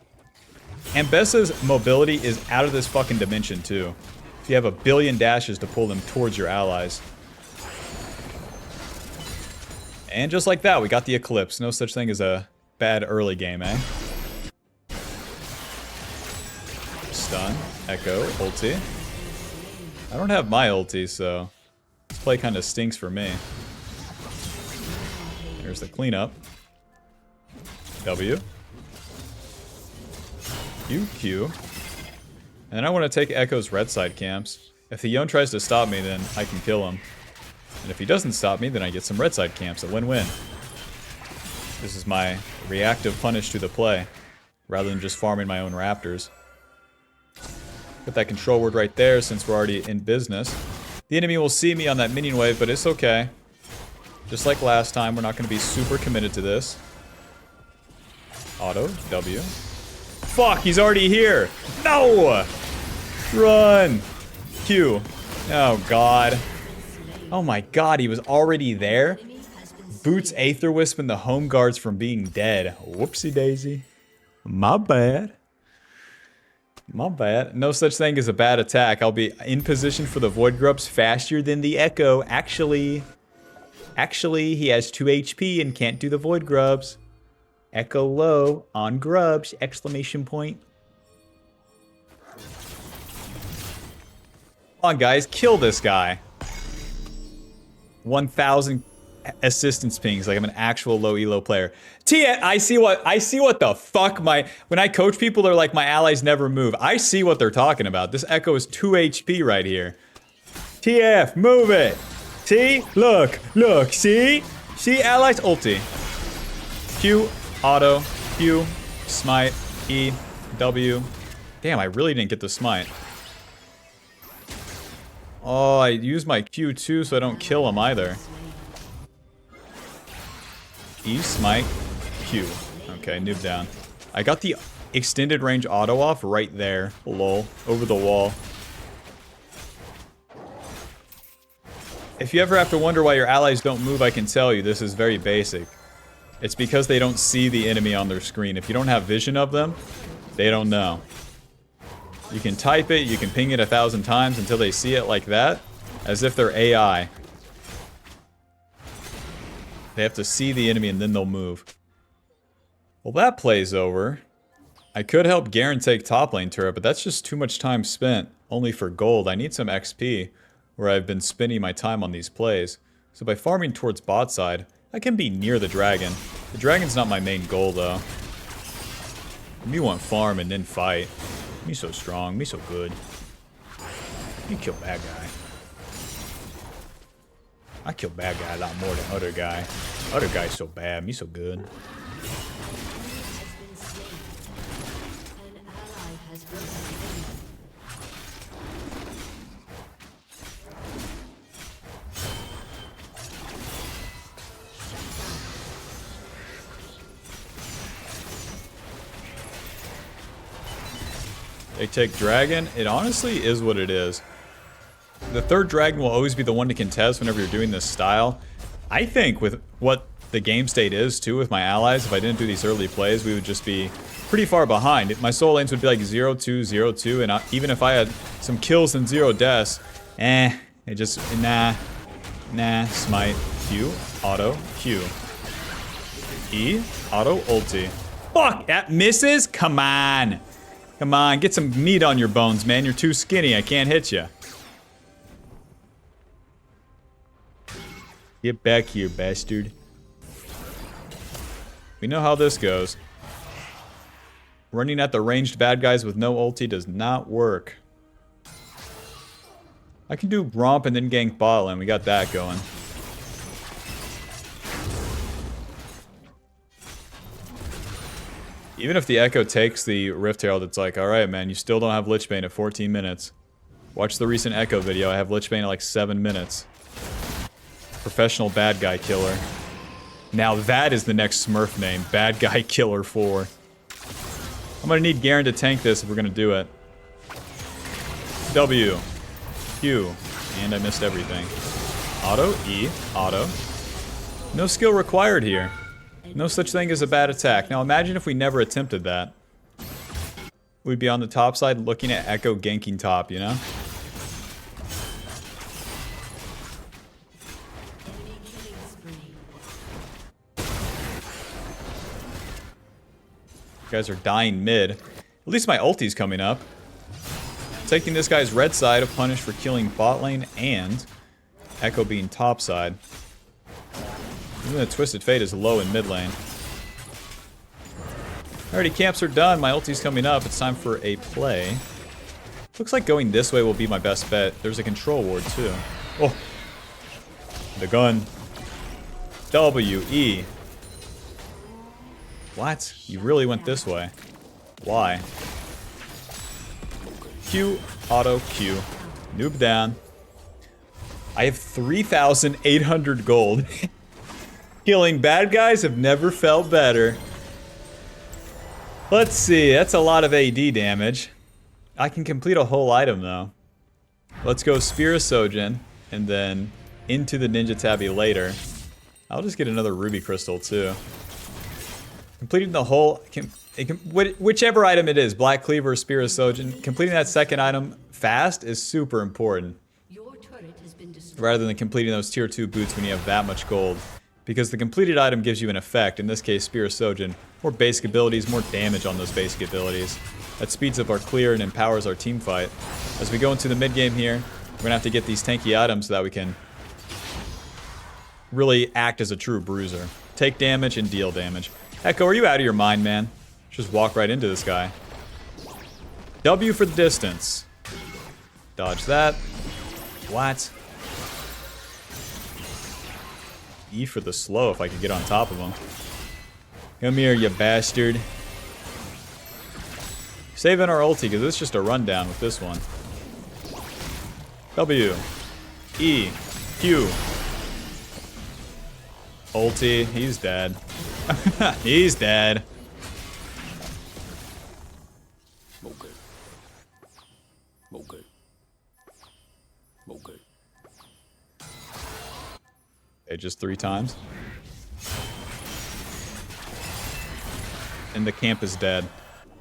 A: Ambessa's mobility is out of this fucking dimension, too. So you have a billion dashes to pull them towards your allies. And just like that, we got the Eclipse. No such thing as a bad early game, eh? Stun, Echo, ulti. I don't have my ulti, so this play kind of stinks for me. Here's the cleanup. W. Q, Q. And I want to take Echo's red side camps. If the Yone tries to stop me, then I can kill him. And if he doesn't stop me, then I get some red side camps. A win-win. This is my reactive punish to the play, rather than just farming my own raptors. Put that control word right there since we're already in business. The enemy will see me on that minion wave, but it's okay. Just like last time, we're not going to be super committed to this. Auto, W. Fuck, he's already here! No! Run! Q. Oh god. Oh my god, he was already there? Boots Aether Wisp and the home guards from being dead. Whoopsie daisy. My bad. My bad. No such thing as a bad attack. I'll be in position for the Void Grubs faster than the Echo. Actually, he has 2 HP and can't do the Void Grubs. Echo low on grubs, exclamation point. Come on, guys, kill this guy. 1,000 assistance pings like I'm an actual low elo player. I see what the fuck when I coach people, they're like, my allies never move. I see what they're talking about. This Echo is 2 HP right here. TF, move it. See? Look, see? See, allies ulti. Q, auto, Q, smite, E, W. Damn, I really didn't get the smite. Oh, I used my Q too so I don't kill him either. E, smite, Q. Okay, noob down. I got the extended range auto off right there. Lol. Over the wall. If you ever have to wonder why your allies don't move, I can tell you this is very basic. It's because they don't see the enemy on their screen. If you don't have vision of them, they don't know. You can type it, you can ping it 1,000 times until they see it like that, as if they're AI. They have to see the enemy and then they'll move. Well, that play's over. I could help Garen take top lane turret, but that's just too much time spent, only for gold. I need some XP, where I've been spending my time on these plays. So by farming towards bot side, I can be near the dragon. The dragon's not my main goal, though. Me want farm and then fight. Me so strong, me so good. You kill bad guy. I kill bad guy a lot more than other guy. Other guy's so bad, me so good. They take dragon. It honestly is what it is. The third dragon will always be the one to contest whenever you're doing this style. I think with what the game state is, too, with my allies, if I didn't do these early plays, we would just be pretty far behind. My soul lanes would be like 0-2, 0-2, and even if I had some kills and 0 deaths, it just, nah, smite, Q, auto, Q. E, auto, ulti. Fuck, that misses? Come on. Come on, get some meat on your bones, man. You're too skinny, I can't hit you. Get back here, bastard. We know how this goes. Running at the ranged bad guys with no ulti does not work. I can do romp and then gank bot lane. We got that going. Even if the Echo takes the Rift Herald, it's like, alright man, you still don't have Lich Bane at 14 minutes. Watch the recent Echo video, I have Lich Bane at like 7 minutes. Professional bad guy killer. Now that is the next Smurf name, Bad Guy Killer 4. I'm gonna need Garen to tank this if we're gonna do it. W. Q. And I missed everything. Auto, E, auto. No skill required here. No such thing as a bad attack. Now imagine if we never attempted that. We'd be on the top side looking at Echo ganking top, you know? You guys are dying mid. At least my ulti's coming up. Taking this guy's red side, a punish for killing bot lane and Echo being top side. Even the Twisted Fate is low in mid lane. Alrighty, camps are done. My ulti's coming up. It's time for a play. Looks like going this way will be my best bet. There's a control ward too. Oh! The gun. W, E. What? You really went this way. Why? Q, auto, Q. Noob down. I have 3,800 gold. Killing bad guys have never felt better. Let's see, that's a lot of AD damage. I can complete a whole item though. Let's go Spear of Sojin, and then into the Ninja Tabby later. I'll just get another Ruby Crystal too. Completing the whole, whichever item it is, Black Cleaver or Spear of Sojin, completing that second item fast is super important. Rather than completing those tier 2 boots when you have that much gold. Because the completed item gives you an effect, in this case Spear of Sojin, more basic abilities, more damage on those basic abilities. That speeds up our clear and empowers our team fight. As we go into the mid game here, we're gonna have to get these tanky items so that we can really act as a true bruiser. Take damage and deal damage. Echo, are you out of your mind, man? Just walk right into this guy. W for the distance. Dodge that. What? E for the slow if I could get on top of him. Come here, you bastard. Saving our ulti, because it's just a rundown with this one. W. E. Q. Ulti. He's dead. He's dead.
B: Okay. Okay. Okay.
A: Okay, just 3 times. And the camp is dead.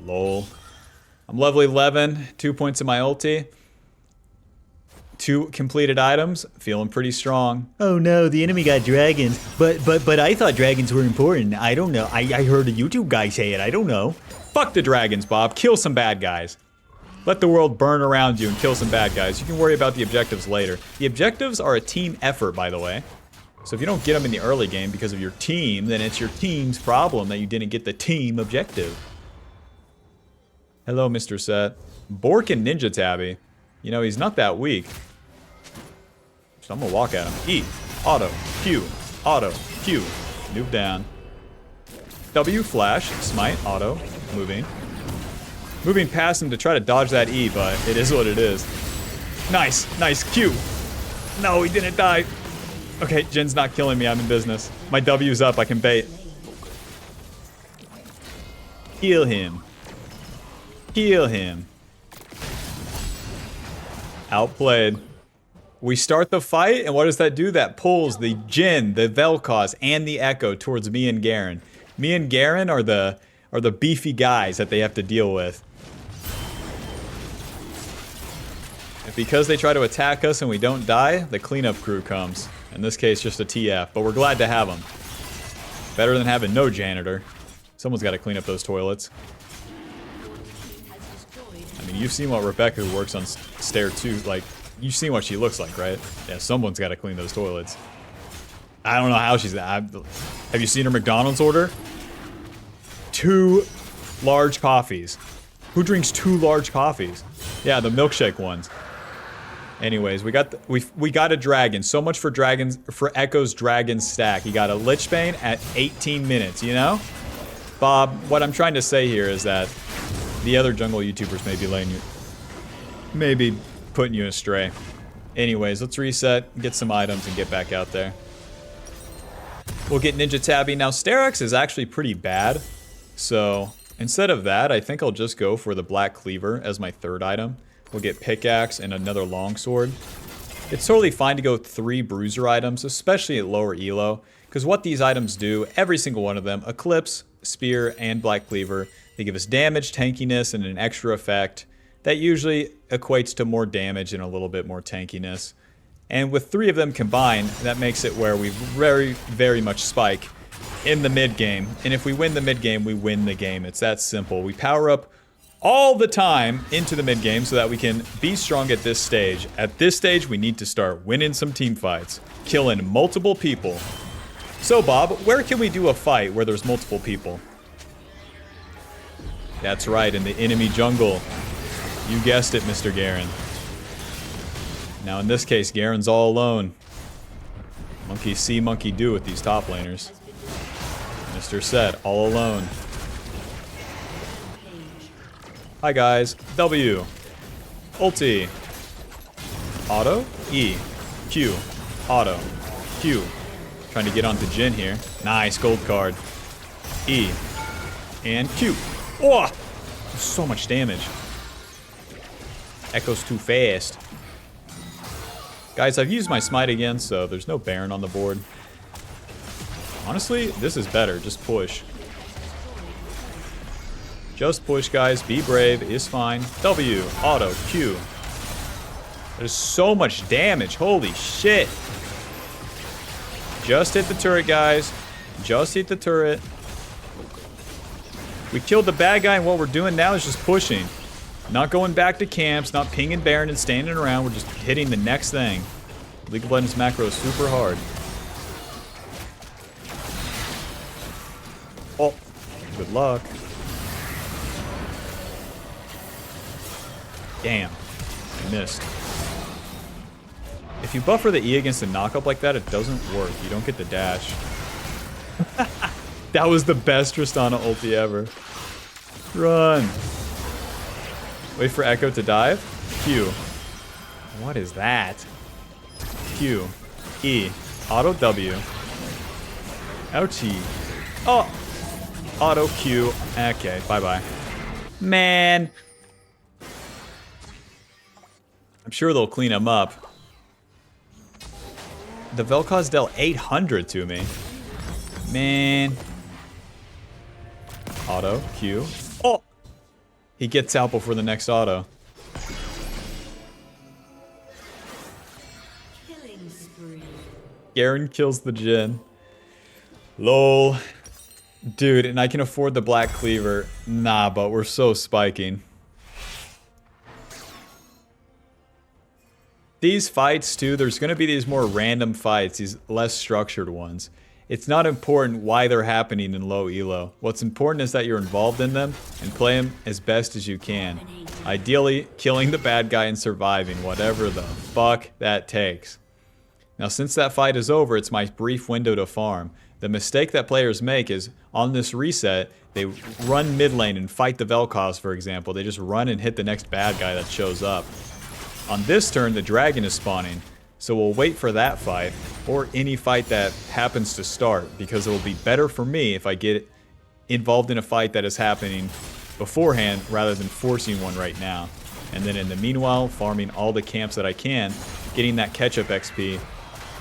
A: Lol. I'm level 11, 2 points in my ulti. 2 completed items, feeling pretty strong.
C: Oh no, the enemy got dragons. But I thought dragons were important. I don't know. I heard a YouTube guy say it. I don't know.
A: Fuck the dragons, Bob. Kill some bad guys. Let the world burn around you and kill some bad guys. You can worry about the objectives later. The objectives are a team effort, by the way. So if you don't get them in the early game because of your team, then it's your team's problem that you didn't get the team objective. Hello, Mr. Set. Bork and Ninja Tabby. You know, he's not that weak. So I'm gonna walk at him. E. Auto. Q. Auto. Q. Noob down. W. Flash. Smite. Auto. Moving. Moving past him to try to dodge that E, but it is what it is. Nice. Nice. Q. No, he didn't die. Okay, Jin's not killing me. I'm in business. My W's up. I can bait. Heal him. Heal him. Outplayed. We start the fight, and what does that do? That pulls the Jin, the Vel'Koz, and the Echo towards me and Garen. Me and Garen are the beefy guys that they have to deal with. And because they try to attack us and we don't die, the cleanup crew comes. In this case, just a TF, but we're glad to have them. Better than having no janitor. Someone's got to clean up those toilets. I mean, you've seen what Rebecca, who works on Stair 2, like, you've seen what she looks like, right? Yeah, someone's got to clean those toilets. I don't know how she's... have you seen her McDonald's order? 2 large coffees. Who drinks 2 large coffees? Yeah, the milkshake ones. Anyways, we got a dragon. So much for Echo's dragon stack. He got a Lichbane at 18 minutes, you know? Bob, what I'm trying to say here is that the other jungle YouTubers may be putting you astray. Anyways, let's reset, get some items, and get back out there. We'll get Ninja Tabby. Now, Sterak's is actually pretty bad. So, instead of that, I think I'll just go for the Black Cleaver as my 3rd item. We'll get Pickaxe and another Longsword. It's totally fine to go 3 Bruiser items, especially at lower elo, because what these items do, every single one of them, Eclipse, Spear, and Black Cleaver, they give us damage, tankiness, and an extra effect that usually equates to more damage and a little bit more tankiness. And with 3 of them combined, that makes it where we very, very much spike in the mid game. And if we win the mid game, we win the game. It's that simple. We power up all the time into the mid game so that we can be strong at this stage. At this stage, we need to start winning some team fights, killing multiple people. So, Bob, where can we do a fight where there's multiple people? That's right, in the enemy jungle. You guessed it, Mr. Garen. Now, in this case, Garen's all alone. Monkey see, monkey do with these top laners. Mr. Set, all alone. Hi, guys. W. Ulti. Auto. E. Q. Auto. Q. Trying to get onto Jin here. Nice, gold card. E. And Q. Oh! So much damage. Echo's too fast. Guys, I've used my smite again, so there's no Baron on the board. Honestly, this is better. Just push. Just push, guys. Be brave. It's fine. W. Auto. Q. There's so much damage. Holy shit. Just hit the turret, guys. Just hit the turret. We killed the bad guy, and what we're doing now is just pushing. Not going back to camps, not pinging Baron and standing around. We're just hitting the next thing. League of Legends macro is super hard. Oh, good luck. Damn, I missed. If you buffer the E against a knockup like that, it doesn't work. You don't get the dash. That was the best Tristana ulti ever. Run. Wait for Echo to dive. Q. What is that? Q. E. Auto W. Ouchie. Oh. Auto Q. Okay, bye-bye. Man. I'm sure they'll clean him up. The Vel'Koz dealt 800 to me. Man. Auto. Q. Oh! He gets out before the next auto. Garen kills the Jin. Lol. Dude, and I can afford the Black Cleaver. Nah, but we're so spiking. These fights, too, there's going to be these more random fights, these less structured ones. It's not important why they're happening in low elo. What's important is that you're involved in them and play them as best as you can. Ideally, killing the bad guy and surviving, whatever the fuck that takes. Now, since that fight is over, it's my brief window to farm. The mistake that players make is, on this reset, they run mid lane and fight the Vel'Koz, for example. They just run and hit the next bad guy that shows up. On this turn, the dragon is spawning, so we'll wait for that fight, or any fight that happens to start, because it will be better for me if I get involved in a fight that is happening beforehand, rather than forcing one right now. And then in the meanwhile, farming all the camps that I can, getting that catch-up XP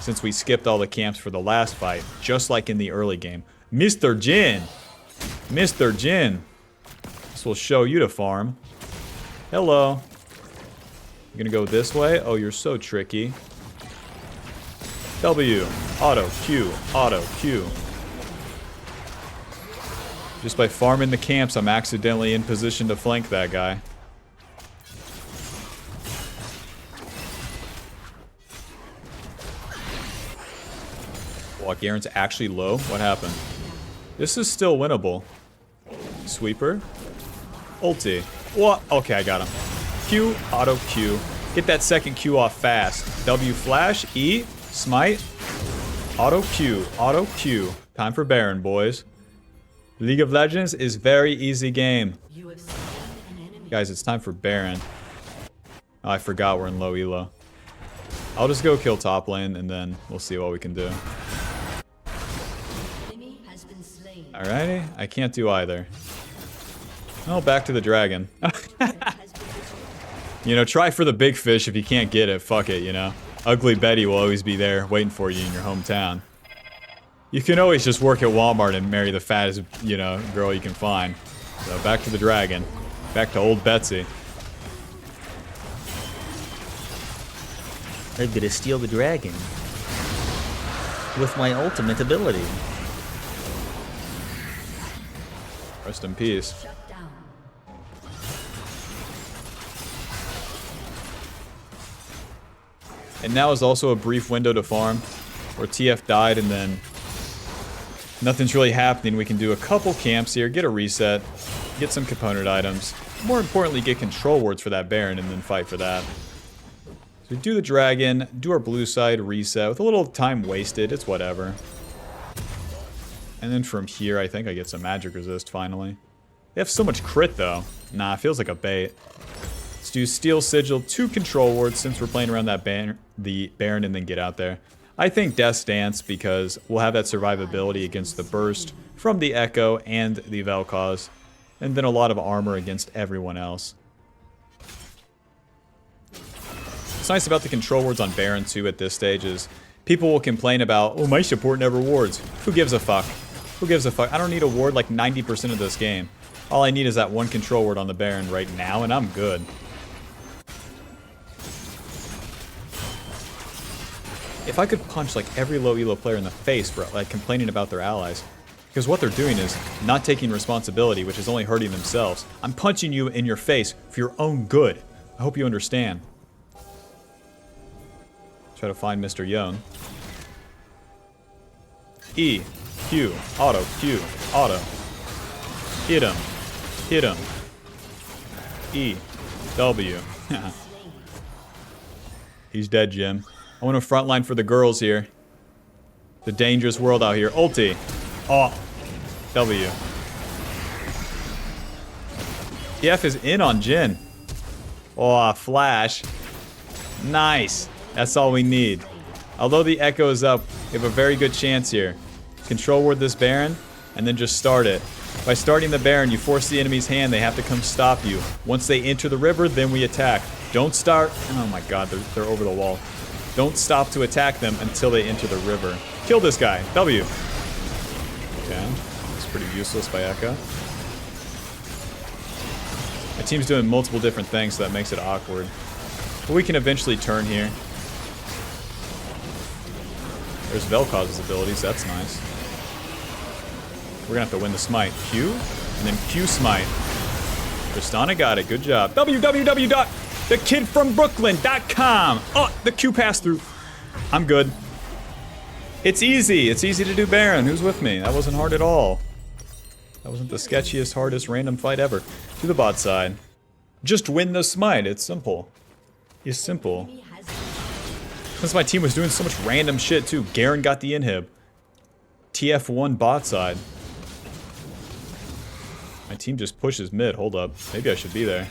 A: since we skipped all the camps for the last fight, just like in the early game. Mr. Jin! Mr. Jin! This will show you to farm. Hello. You're gonna go this way? Oh, you're so tricky. W. Auto Q. Auto Q. Just by farming the camps, I'm accidentally in position to flank that guy. Wow, Garen's actually low? What happened? This is still winnable. Sweeper. Ulti. What? Okay, I got him. Q, auto Q. Get that second Q off fast. W flash, E, smite. Auto Q, auto Q. Time for Baron, boys. League of Legends is very easy game. Guys, it's time for Baron. Oh, I forgot we're in low elo. I'll just go kill top lane and then we'll see what we can do. Alrighty, I can't do either. Oh, back to the dragon. You know, try for the big fish if you can't get it. Fuck it, you know. Ugly Betty will always be there waiting for you in your hometown. You can always just work at Walmart and marry the fattest, you know, girl you can find. So back to the dragon. Back to old Betsy.
C: I'm gonna steal the dragon with my ultimate ability.
A: Rest in peace. And now is also a brief window to farm, where TF died and then nothing's really happening. We can do a couple camps here, get a reset, get some component items. More importantly, get control wards for that Baron and then fight for that. So we do the dragon, do our blue side reset with a little time wasted, it's whatever. And then from here, I think I get some magic resist finally. They have so much crit though. Nah, it feels like a bait. Let's do Steel Sigil, 2 control wards since we're playing around that the Baron and then get out there. I think Death's Dance because we'll have that survivability against the burst from the Echo and the Vel'Koz. And then a lot of armor against everyone else. What's nice about the control wards on Baron too at this stage is people will complain about, oh, my support never wards. Who gives a fuck? Who gives a fuck? I don't need a ward like 90% of this game. All I need is that one control ward on the Baron right now, and I'm good. If I could punch like every low elo player in the face for like complaining about their allies, because what they're doing is not taking responsibility, which is only hurting themselves. I'm punching you in your face for your own good. I hope you understand. Try to find Mr. Young. E, Q, auto, Q, auto. Hit him. Hit him. E, W. He's dead, Jim. I want to frontline for the girls here. The dangerous world out here. Ulti. Oh. W. TF is in on Jin. Oh, flash. Nice. That's all we need. Although the Echo is up, we have a very good chance here. Control ward this Baron, and then just start it. By starting the Baron, you force the enemy's hand, they have to come stop you. Once they enter the river, then we attack. Don't start... Oh my god, they're over the wall. Don't stop to attack them until they enter the river. Kill this guy. W. Okay. That's pretty useless by Echo. My team's doing multiple different things, so that makes it awkward. But we can eventually turn here. There's Vel'Koz's abilities, that's nice. We're gonna have to win the smite. Q, and then Q smite. Tristana got it, good job. www.thekidfrombrooklyn.com. Oh, the Q pass through. I'm good. It's easy to do Baron. Who's with me? That wasn't hard at all. That wasn't the sketchiest, hardest random fight ever. To the bot side. Just win the smite, it's simple. It's simple. Since my team was doing so much random shit too. Garen got the inhib. TF1 bot side. My team just pushes mid. Hold up. Maybe I should be there.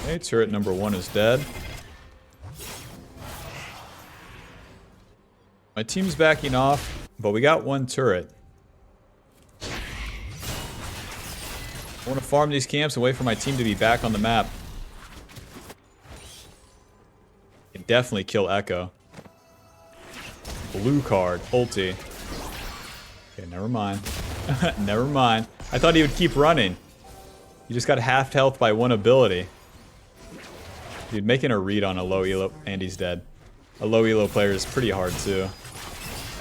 A: Okay, turret number 1 is dead. My team's backing off, but we got one turret. I want to farm these camps and wait for my team to be back on the map. Can definitely kill Echo. Blue card, ulti. Okay, never mind. Never mind. I thought he would keep running. You just got half health by one ability. Dude, making a read on a low elo, and he's dead. A low elo player is pretty hard too.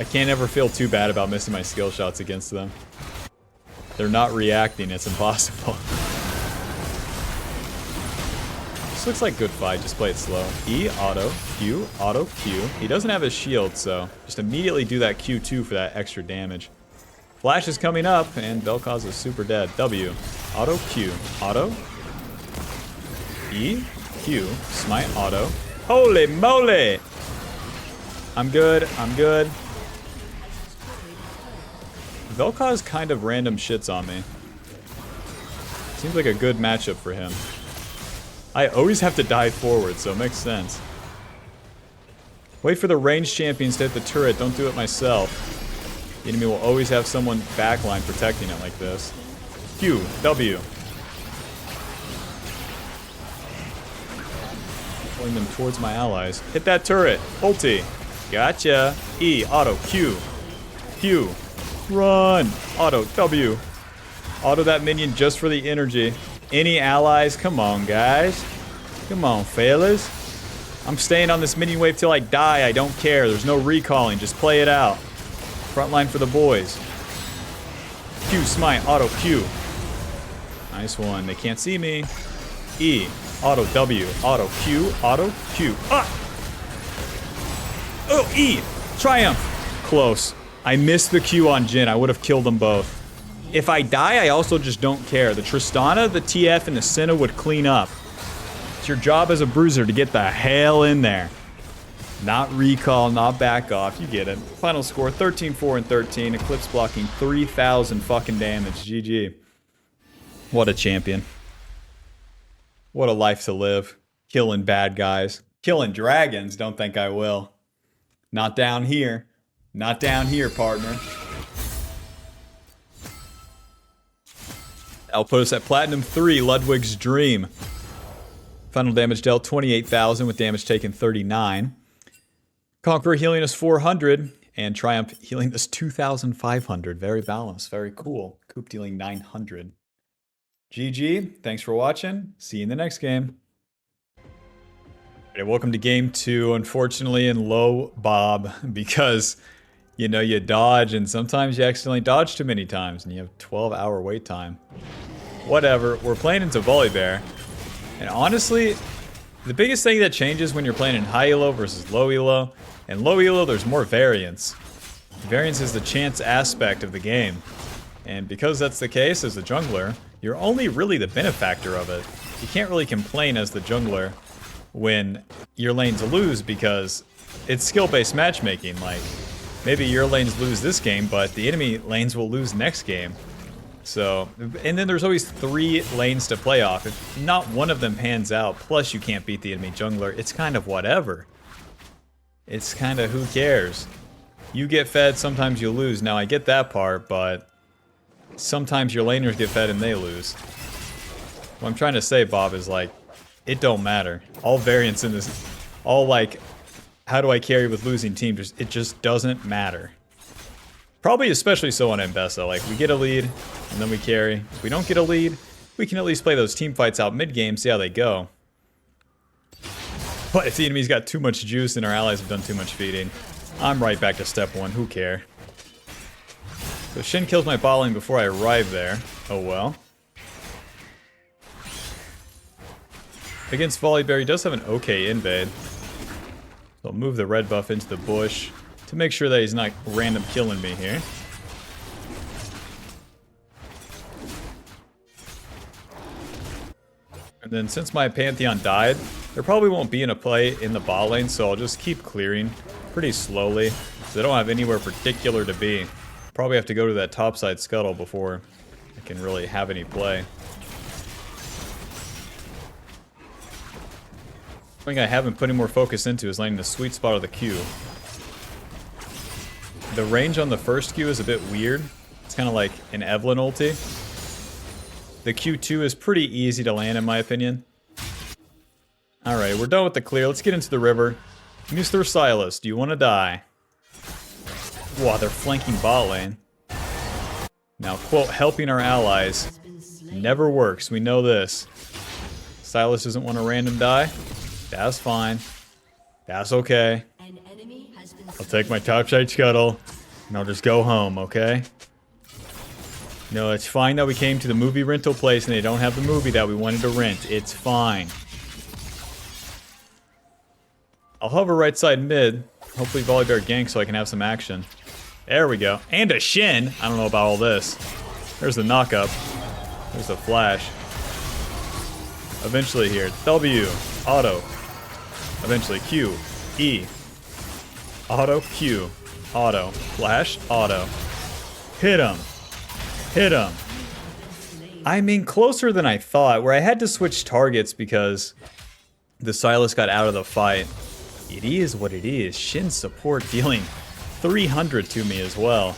A: I can't ever feel too bad about missing my skill shots against them. They're not reacting, it's impossible. This looks like good fight, just play it slow. E, auto, Q, auto, Q. He doesn't have his shield, so just immediately do that Q2 for that extra damage. Flash is coming up, and Vel'Koz is super dead. W, auto, Q, auto, E, Q, smite, auto. Holy moly! I'm good, I'm good. Vel'Koz kind of random shits on me. Seems like a good matchup for him. I always have to dive forward, so it makes sense. Wait for the ranged champions to hit the turret, don't do it myself. The enemy will always have someone backline protecting it like this. Q, W. Pulling them towards my allies. Hit that turret, ulti. Gotcha. E, auto, Q. Q. Run! Auto, W. Auto that minion just for the energy. Any allies? Come on, guys. Come on, fellas. I'm staying on this minion wave till I die. I don't care. There's no recalling. Just play it out. Frontline for the boys. Q, smite, auto, Q. Nice one. They can't see me. E, auto, W, auto, Q, auto, Q. Ah! Oh, E! Triumph! Close. I missed the Q on Jhin. I would have killed them both. If I die, I also just don't care. The Tristana, the TF, and the Senna would clean up. It's your job as a bruiser to get the hell in there. Not recall, not back off. You get it. Final score, 13-4 and 13. Eclipse blocking 3,000 fucking damage. GG. What a champion. What a life to live. Killing bad guys. Killing dragons, don't think I will. Not down here. Not down here, partner. I'll put us at Platinum 3, Ludwig's Dream. Final damage dealt 28,000 with damage taken 39. Conqueror healing us 400, and Triumph healing us 2,500. Very balanced, very cool. Coop dealing 900. GG, thanks for watching. See you in the next game. Hey, welcome to game 2. Unfortunately in low Bob, because you know, you dodge, and sometimes you accidentally dodge too many times, and you have 12-hour wait time. Whatever, we're playing into Volibear, and honestly, the biggest thing that changes when you're playing in high elo versus low elo, and low elo there's more variance. Variance is the chance aspect of the game, and because that's the case as the jungler, you're only really the benefactor of it. You can't really complain as the jungler when your lanes lose because it's skill-based matchmaking. Like, maybe your lanes lose this game, but the enemy lanes will lose next game. So, and then there's always 3 lanes to play off. If not one of them pans out, plus you can't beat the enemy jungler, it's kind of whatever. It's kind of who cares. You get fed, sometimes you lose. Now I get that part, but sometimes your laners get fed and they lose. What I'm trying to say, Bob, is like, it don't matter. All variance in this, all like, how do I carry with losing teams? It just doesn't matter. Probably especially so on Ambessa. Like, we get a lead, and then we carry. If we don't get a lead, we can at least play those team fights out mid-game, see how they go. But if the enemy's got too much juice and our allies have done too much feeding, I'm right back to step 1. Who care? So Shin kills my bot lane before I arrive there. Oh well. Against Volibear, he does have an okay invade. So I'll move the red buff into the bush to make sure that he's not random killing me here. And then since my Pantheon died, there probably won't be a play in the bot lane, so I'll just keep clearing pretty slowly. So I don't have anywhere particular to be. Probably have to go to that topside scuttle before I can really have any play. Something I haven't put any more focus into is landing the sweet spot of the Q. The range on the first Q is a bit weird. It's kind of like an Evelyn ulti. The Q2 is pretty easy to land in my opinion. Alright, we're done with the clear. Let's get into the river. Mr. Silas, do you want to die? Wow, they're flanking bot lane. Now, quote, helping our allies never works. We know this. Silas doesn't want a random die. That's fine. That's okay. I'll take my topside scuttle, and I'll just go home, okay? No, it's fine that we came to the movie rental place and they don't have the movie that we wanted to rent. It's fine. I'll hover right side mid. Hopefully Volibear gank so I can have some action. There we go. And a Shin. I don't know about all this. There's the knockup. There's the flash. Eventually here. W. Auto. Eventually Q. E. Auto. Q. Auto. Flash. Auto. Hit him. Hit him. I mean, closer than I thought, where I had to switch targets because the Silas got out of the fight. It is what it is. Shin support dealing 300 to me as well.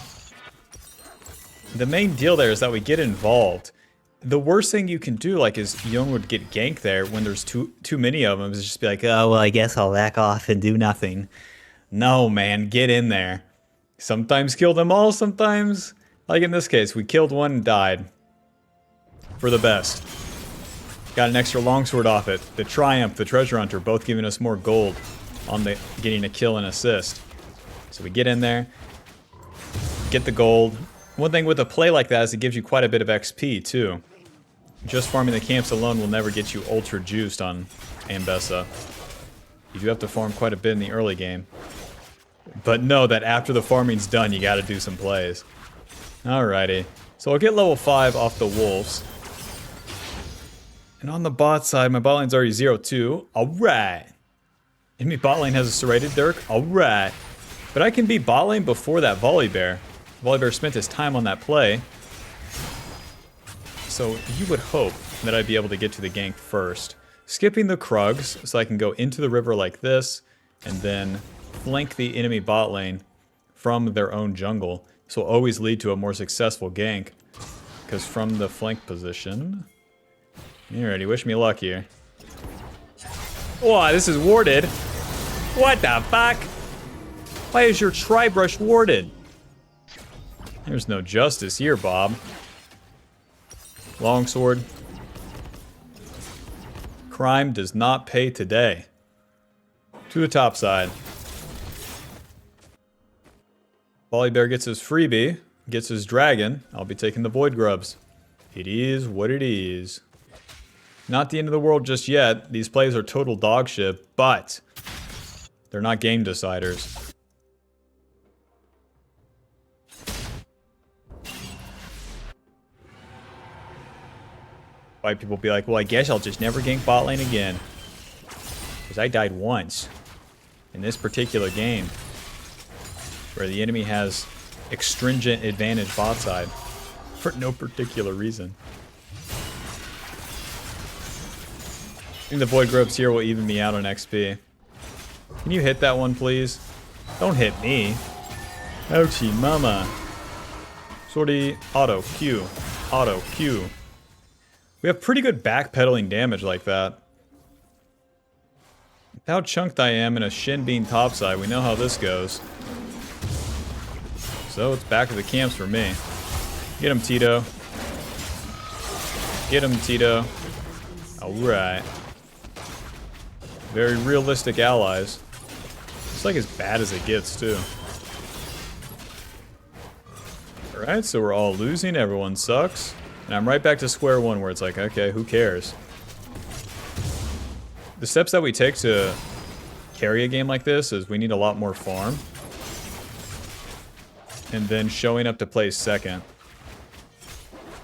A: The main deal there is that we get involved. The worst thing you can do, like, is Young would get ganked there when there's too many of them. Is just be like, oh, well, I guess I'll back off and do nothing. No, man, get in there. Sometimes kill them all, sometimes, like in this case, we killed one and died. For the best. Got an extra longsword off it. The Triumph, the Treasure Hunter, both giving us more gold on the getting a kill and assist. So we get in there, get the gold. One thing with a play like that is it gives you quite a bit of XP too. Just farming the camps alone will never get you ultra juiced on Ambessa. You do have to farm quite a bit in the early game. But know that after the farming's done, you gotta do some plays. Alrighty. So I'll get level 5 off the wolves. And on the bot side, my bot lane's already 0-2. Alright. Enemy bot lane has a serrated Dirk. Alright. But I can beat bot lane before that Volibear. Volibear spent his time on that play. So you would hope that I'd be able to get to the gank first. Skipping the Krugs so I can go into the river like this. And then flank the enemy bot lane from their own jungle. This will always lead to a more successful gank. Because from the flank position... Alrighty, wish me luck here. Wow, this is warded. What the fuck? Why is your Tri-Brush warded? There's no justice here, Bob. Longsword. Crime does not pay today. To the top side. Volibear gets his freebie. Gets his dragon. I'll be taking the Void Grubs. It is what it is. Not the end of the world just yet. These plays are total dog shit, but they're not game deciders. Why people be like, well, I guess I'll just never gank bot lane again. Because I died once in this particular game where the enemy has extringent advantage bot side for no particular reason. I think the Void Grubs here will even me out on XP. Can you hit that one, please? Don't hit me. Ouchie, mama. Sortie, auto, Q. Auto, Q. We have pretty good backpedaling damage like that. With how chunked I am and a Shin being topside, we know how this goes. So it's back to the camps for me. Get him, Tito. Get him, Tito. Alright. Very realistic allies. It's like as bad as it gets, too. Alright, so we're all losing. Everyone sucks. And I'm right back to square one where it's like, okay, who cares? The steps that we take to carry a game like this is we need a lot more farm. And then showing up to play second.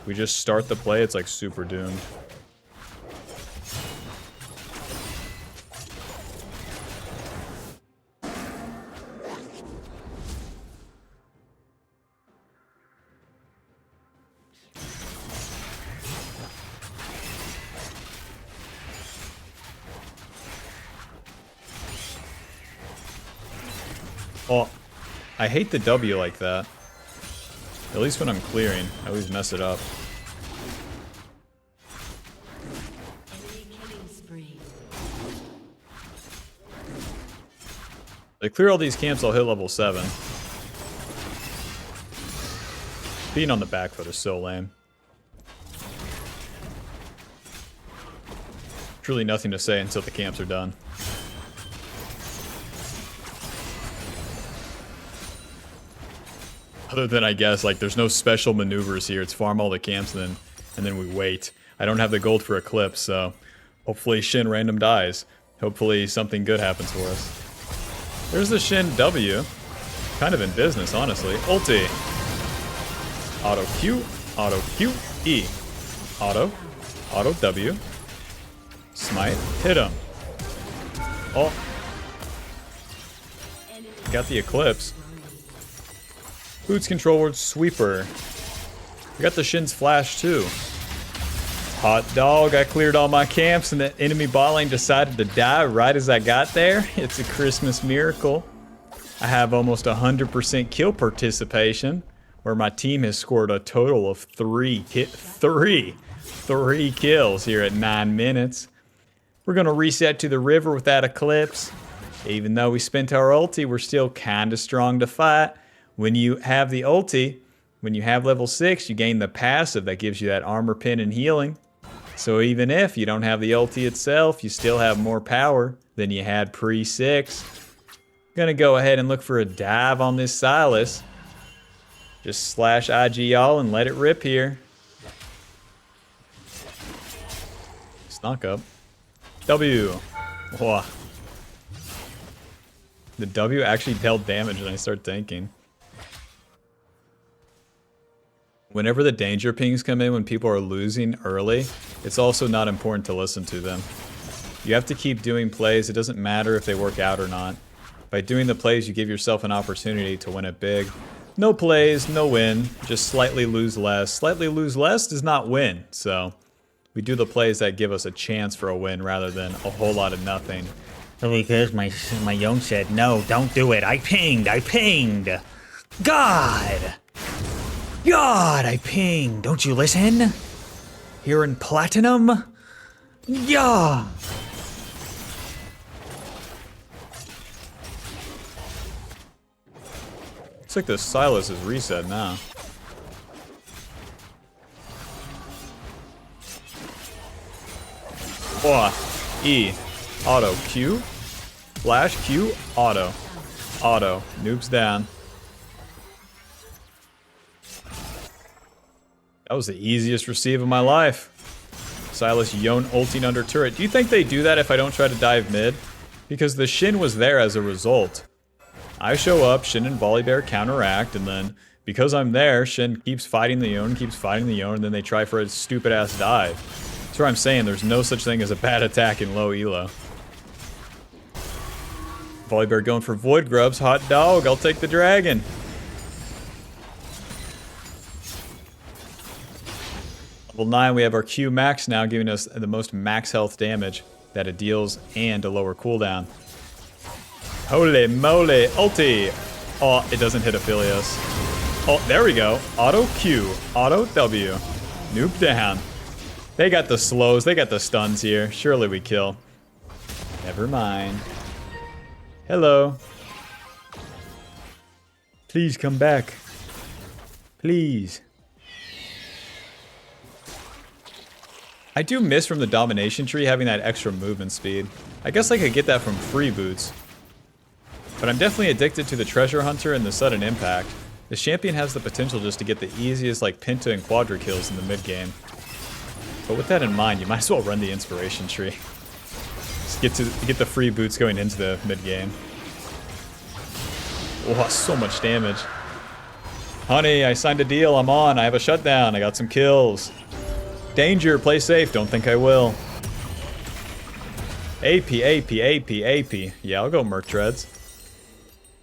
A: We just start the play, it's like super doomed. Oh, I hate the W like that. At least when I'm clearing, I always mess it up. They clear all these camps, I'll hit level 7. Being on the back foot is so lame. Truly nothing to say until the camps are done. Other than, I guess, like, there's no special maneuvers here. It's farm all the camps and then we wait. I don't have the gold for Eclipse, so hopefully Shin random dies. Hopefully something good happens for us. There's the Shin W. Kind of in business, honestly. Ulti. Auto Q. Auto Q. E. Auto. Auto W. Smite. Hit him. Oh. Got the Eclipse. Boots control word sweeper. I got the Shin's flash too. Hot dog, I cleared all my camps and the enemy bot lane decided to die right as I got there. It's a Christmas miracle. I have almost 100% kill participation, where my team has scored a total of 3 kills here at 9 minutes. We're gonna reset to the river with that Eclipse. Even though we spent our ulti, we're still kinda strong to fight. When you have the ulti, when you have level 6, you gain the passive that gives you that armor pin and healing. So even if you don't have the ulti itself, you still have more power than you had pre-6. Gonna go ahead and look for a dive on this Silas. Just slash IG y'all and let it rip here. Snuck up. W. Whoa. The W actually dealt damage and I start tanking. Whenever the danger pings come in when people are losing early, it's also not important to listen to them. You have to keep doing plays. It doesn't matter if they work out or not. By doing the plays, you give yourself an opportunity to win it big. No plays, no win. Just slightly lose less. Slightly lose less does not win. So we do the plays that give us a chance for a win rather than a whole lot of nothing.
C: Because my young said, no, don't do it. I pinged. God, I pinged. Don't you listen? Here in Platinum? Yeah.
A: Looks like the Silas is reset now. Oh, E. Auto. Q. Flash. Q. Auto. Auto. Noobs down. That was the easiest receive of my life. Silas Yon ulting under turret. Do you think they do that if I don't try to dive mid? Because the Shin was there as a result. I show up, Shin and Volibear counteract, and then because I'm there, Shin keeps fighting the Yon, and then they try for a stupid ass dive. That's what I'm saying, there's no such thing as a bad attack in low elo. Volibear going for Void Grubs. Hot dog, I'll take the dragon. Level 9, we have our Q max now, giving us the most max health damage that it deals and a lower cooldown. Holy moly, ulti! Oh, it doesn't hit Aphelios. Oh, there we go. Auto Q, auto W. Noob down. They got the slows, they got the stuns here. Surely we kill. Never mind. Hello. Please come back. Please. I do miss from the domination tree having that extra movement speed. I guess I could get that from free boots. But I'm definitely addicted to the treasure hunter and the sudden impact. The champion has the potential just to get the easiest like Penta and Quadra kills in the mid game. But with that in mind, you might as well run the inspiration tree. Just get the free boots going into the mid game. Oh, so much damage. Honey, I signed a deal, I'm on, I have a shutdown, I got some kills. Danger, play safe, don't think I will. AP, AP, AP, AP. Yeah, I'll go Merc Treads.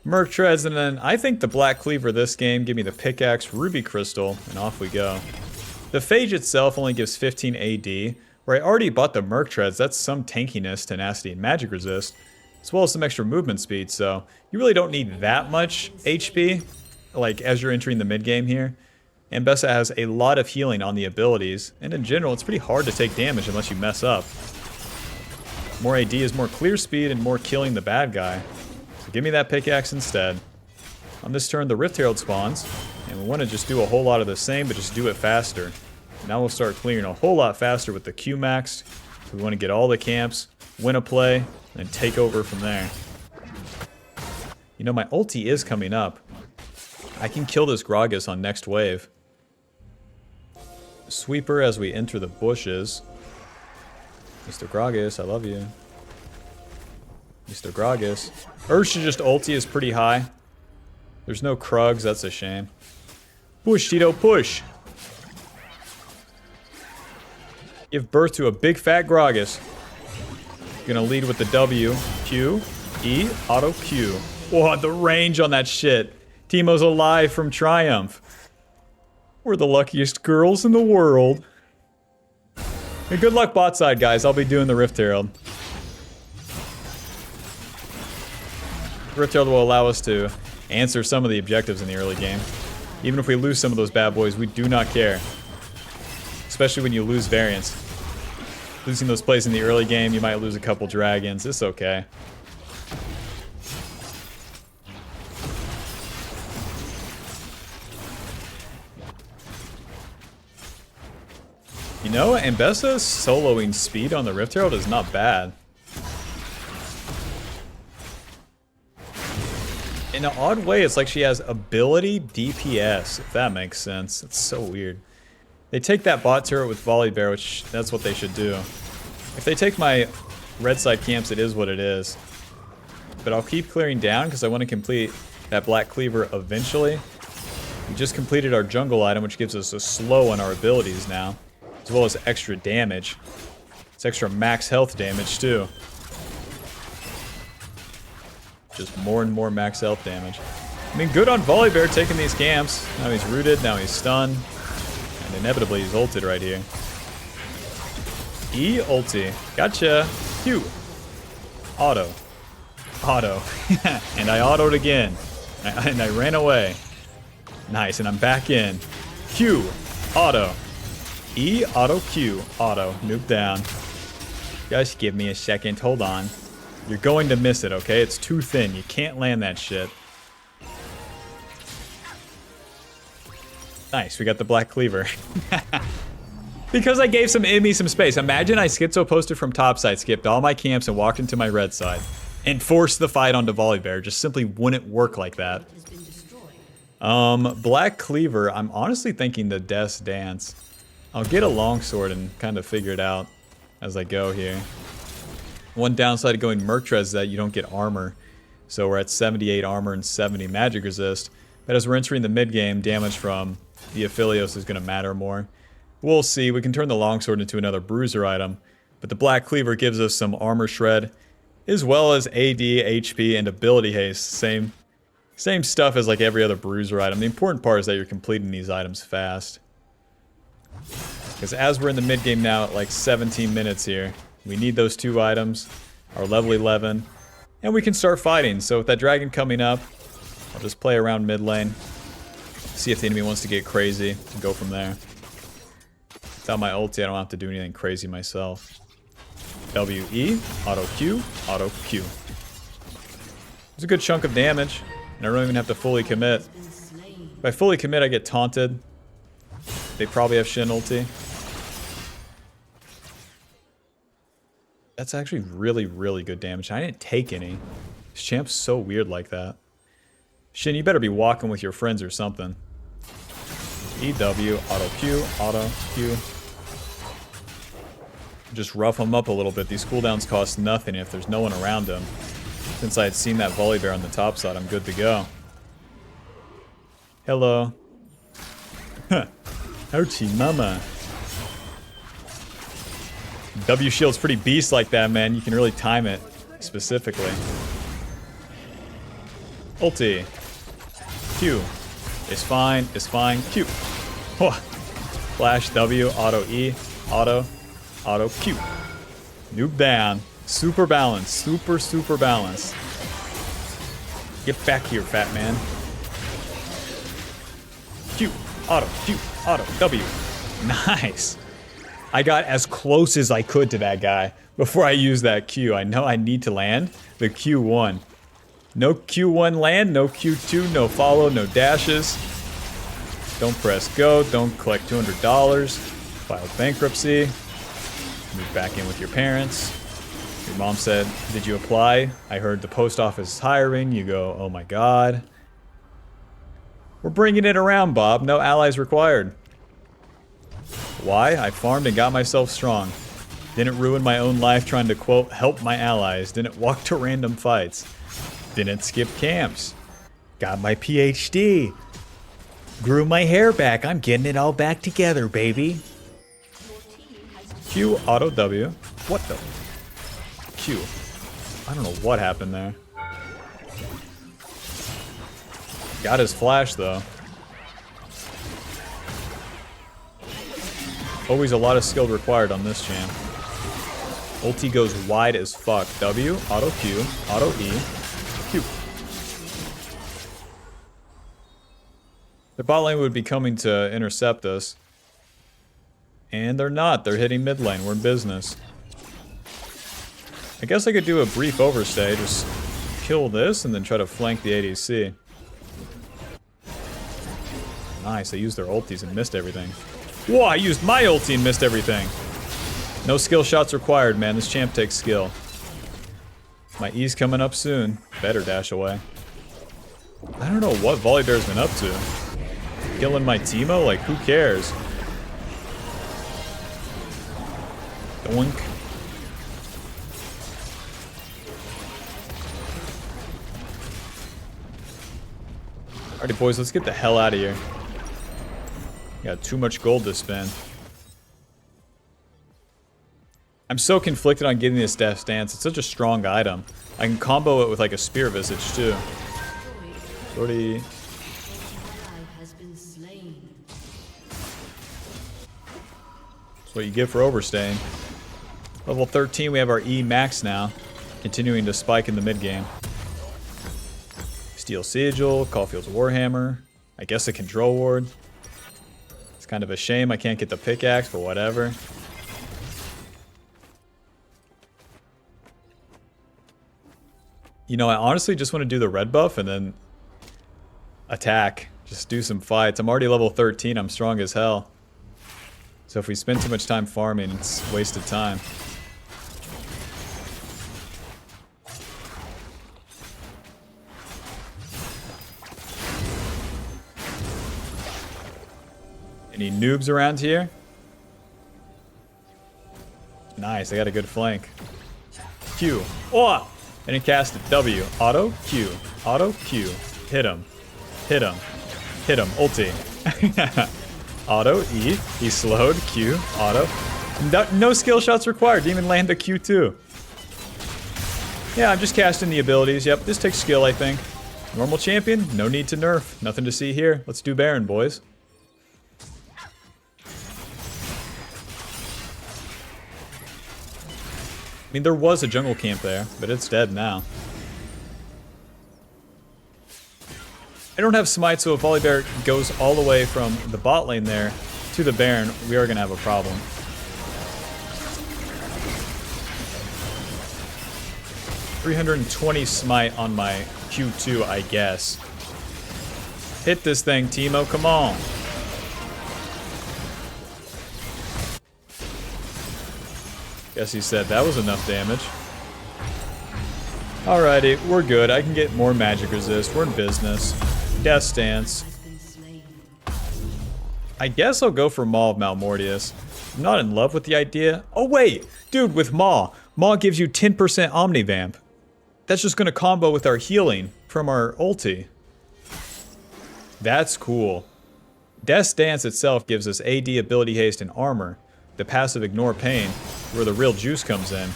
A: Merc Treads, and then I think the Black Cleaver this game, give me the pickaxe, Ruby Crystal, and off we go. The Phage itself only gives 15 AD, where I already bought the Merc Treads, that's some tankiness, tenacity, and magic resist, as well as some extra movement speed, so you really don't need that much HP, like as you're entering the mid game here. Ambessa has a lot of healing on the abilities, and in general, it's pretty hard to take damage unless you mess up. More AD is more clear speed and more killing the bad guy. So give me that pickaxe instead. On this turn, the Rift Herald spawns, and we want to just do a whole lot of the same, but just do it faster. Now we'll start clearing a whole lot faster with the Q maxed. We want to get all the camps, win a play, and take over from there. You know, my ulti is coming up. I can kill this Gragas on next wave. Sweeper as we enter the bushes. Mr. Gragas, I love you. Mr. Gragas. Urshi's just ulti is pretty high. There's no Krugs, that's a shame. Push, Tito, push! Give birth to a big fat Gragas. Gonna lead with the W. Q. E. Auto Q. Whoa, the range on that shit. Teemo's alive from Triumph. We're the luckiest girls in the world. Hey, good luck bot side, guys. I'll be doing the Rift Herald. Rift Herald will allow us to answer some of the objectives in the early game. Even if we lose some of those bad boys, we do not care. Especially when you lose variants. Losing those plays in the early game, you might lose a couple dragons. It's okay. You know, Ambessa's soloing speed on the Rift Herald is not bad. In an odd way, it's like she has ability DPS, if that makes sense. It's so weird. They take that bot turret with Volley Bear, which that's what they should do. If they take my red side camps, it is what it is. But I'll keep clearing down because I want to complete that Black Cleaver eventually. We just completed our jungle item, which gives us a slow on our abilities now. As well as extra damage. It's extra max health damage too. Just more and more max health damage. I mean, good on Volley Bear taking these camps. Now he's rooted, now he's stunned. And inevitably he's ulted right here. E ulti. Gotcha. Q. Auto. Auto. And I autoed again. And I ran away. Nice, and I'm back in. Q. Auto. E, auto, Q, auto. Nuke down. Just give me a second. Hold on. You're going to miss it, okay? It's too thin. You can't land that shit. Nice. We got the Black Cleaver. Because I gave some enemy some space. Imagine I schizo posted from topside, skipped all my camps, and walked into my red side. And forced the fight onto Volley Bear. Just simply wouldn't work like that. Black Cleaver. I'm honestly thinking the Death's Dance. I'll get a longsword and kind of figure it out as I go here. One downside of going Merc-Trez is that you don't get armor. So we're at 78 armor and 70 magic resist. But as we're entering the mid game, damage from the Aphelios is going to matter more. We'll see. We can turn the longsword into another bruiser item. But the Black Cleaver gives us some armor shred, as well as AD, HP, and ability haste. Same stuff as like every other bruiser item. The important part is that you're completing these items fast. Because as we're in the mid game now at like 17 minutes here, we need those two items, our level 11, and we can start fighting. So with that dragon coming up, I'll just play around mid lane, see if the enemy wants to get crazy, and go from there. Without my ulti, I don't have to do anything crazy myself. WE, auto Q, auto Q. It's a good chunk of damage, and I don't even have to fully commit. If I fully commit, I get taunted. They probably have Shin ulti. That's actually really, really good damage. I didn't take any. This champ's so weird like that. Shin, you better be walking with your friends or something. EW, auto Q, auto Q. Just rough them up a little bit. These cooldowns cost nothing if there's no one around them. Since I had seen that Volley Bear on the top side, I'm good to go. Hello. Ouchie mama. W shield's pretty beast like that, man. You can really time it specifically. Ulti. Q. It's fine. It's fine. Q. Whoa. Flash W. Auto E. Auto. Auto Q. Nuke down. Super balanced. Super, super balanced. Get back here, fat man. Q. Auto. Q. Auto. W. Nice. I got as close as I could to that guy before I used that Q. I know I need to land the Q1. No Q1 land, no Q2, no follow, no dashes. Don't press go, don't collect $200. File bankruptcy. Move back in with your parents. Your mom said, did you apply? I heard the post office is hiring. You go, oh my god. We're bringing it around, Bob. No allies required. Why? I farmed and got myself strong. Didn't ruin my own life trying to, quote, help my allies. Didn't walk to random fights. Didn't skip camps. Got my PhD. Grew my hair back. I'm getting it all back together, baby. Q, auto W. What the? Q. I don't know what happened there. Got his flash, though. Always a lot of skill required on this champ. Ulti goes wide as fuck. W, auto Q, auto E, Q. The bot lane would be coming to intercept us. And they're not. They're hitting mid lane. We're in business. I guess I could do a brief overstay. Just kill this and then try to flank the ADC. Nice. They used their ultis and missed everything. Whoa, I used my ulti and missed everything. No skill shots required, man. This champ takes skill. My E's coming up soon. Better dash away. I don't know what Volibear's been up to. Killing my Teemo? Like, who cares? Doink. Alrighty, boys, let's get the hell out of here. Got too much gold to spend. I'm so conflicted on getting this Death Stance. It's such a strong item. I can combo it with like a Spear Visage too. Shorty. That's what you get for overstaying. Level 13, we have our E max now. Continuing to spike in the mid game. Steel Sigil, Caulfield's Warhammer. I guess a Control Ward. It's kind of a shame I can't get the pickaxe, but whatever. You know, I honestly just want to do the red buff and then attack. Just do some fights. I'm already level 13. I'm strong as hell. So if we spend too much time farming, it's wasted time. Any noobs around here? Nice, I got a good flank. Q. Oh! I didn't cast it. W. Auto. Q. Auto. Q. Hit him. Hit him. Hit him. Ulti. Auto. E. He slowed. Q. Auto. No skill shots required. Didn't even land the Q2. Yeah, I'm just casting the abilities. Yep, this takes skill, I think. Normal champion. No need to nerf. Nothing to see here. Let's do Baron, boys. I mean, there was a jungle camp there, but it's dead now. I don't have smite, so if Volibear goes all the way from the bot lane there to the Baron, we are going to have a problem. $320 smite on my Q2, I guess. Hit this thing, Teemo, come on. Guess he said that was enough damage. Alrighty, we're good. I can get more magic resist. We're in business. Death Stance. I guess I'll go for Maw of Malmortius. I'm not in love with the idea. Oh wait! Dude, with Maw. Maw gives you 10% Omnivamp. That's just gonna combo with our healing from our ulti. That's cool. Death Stance itself gives us AD, ability haste, and armor. The passive ignore pain, where the real juice comes in.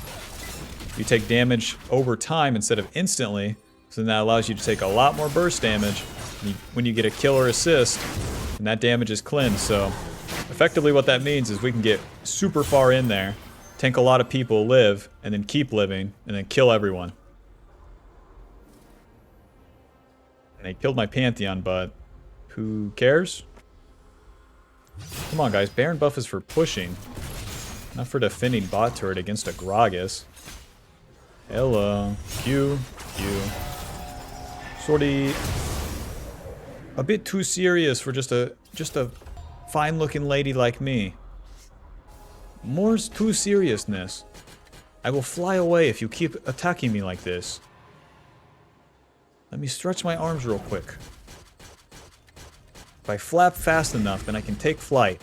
A: You take damage over time instead of instantly, so then that allows you to take a lot more burst damage when you get a kill or assist, and that damage is cleansed. So effectively what that means is we can get super far in there, tank a lot of people, live, and then keep living, and then kill everyone. And they killed my Pantheon, but who cares? Come on, guys. Baron buff is for pushing, not for defending bot turret against a Gragas. Hello. Q. Q. Sorty. A bit too serious for just a fine-looking lady like me. More's too seriousness. I will fly away if you keep attacking me like this. Let me stretch my arms real quick. If I flap fast enough, then I can take flight.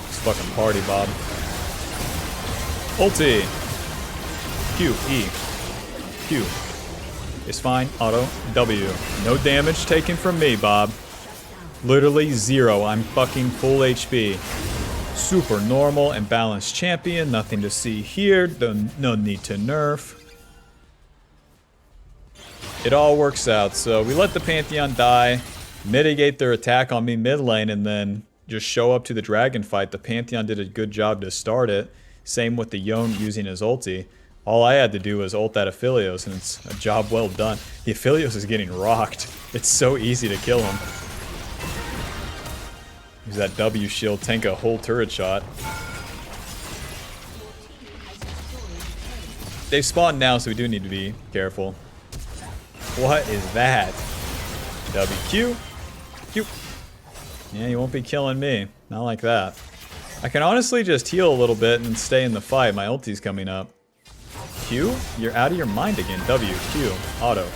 A: Let's fucking party, Bob. Ulti. Q, E. Q. It's fine. Auto. W. No damage taken from me, Bob. Literally zero. I'm fucking full HP. Super normal and balanced champion. Nothing to see here. No need to nerf. It all works out. So we let the Pantheon die, mitigate their attack on me mid lane, and then just show up to the dragon fight. The Pantheon did a good job to start it. Same with the Yone using his ulti. All I had to do was ult that Aphelios, and it's a job well done. The Aphelios is getting rocked. It's so easy to kill him. Use that W shield, tank a whole turret shot. They've spawned now, so we do need to be careful. What is that? W, Q. Q. Yeah, you won't be killing me. Not like that. I can honestly just heal a little bit and stay in the fight. My ulti's coming up. Q? You're out of your mind again. W, Q, auto.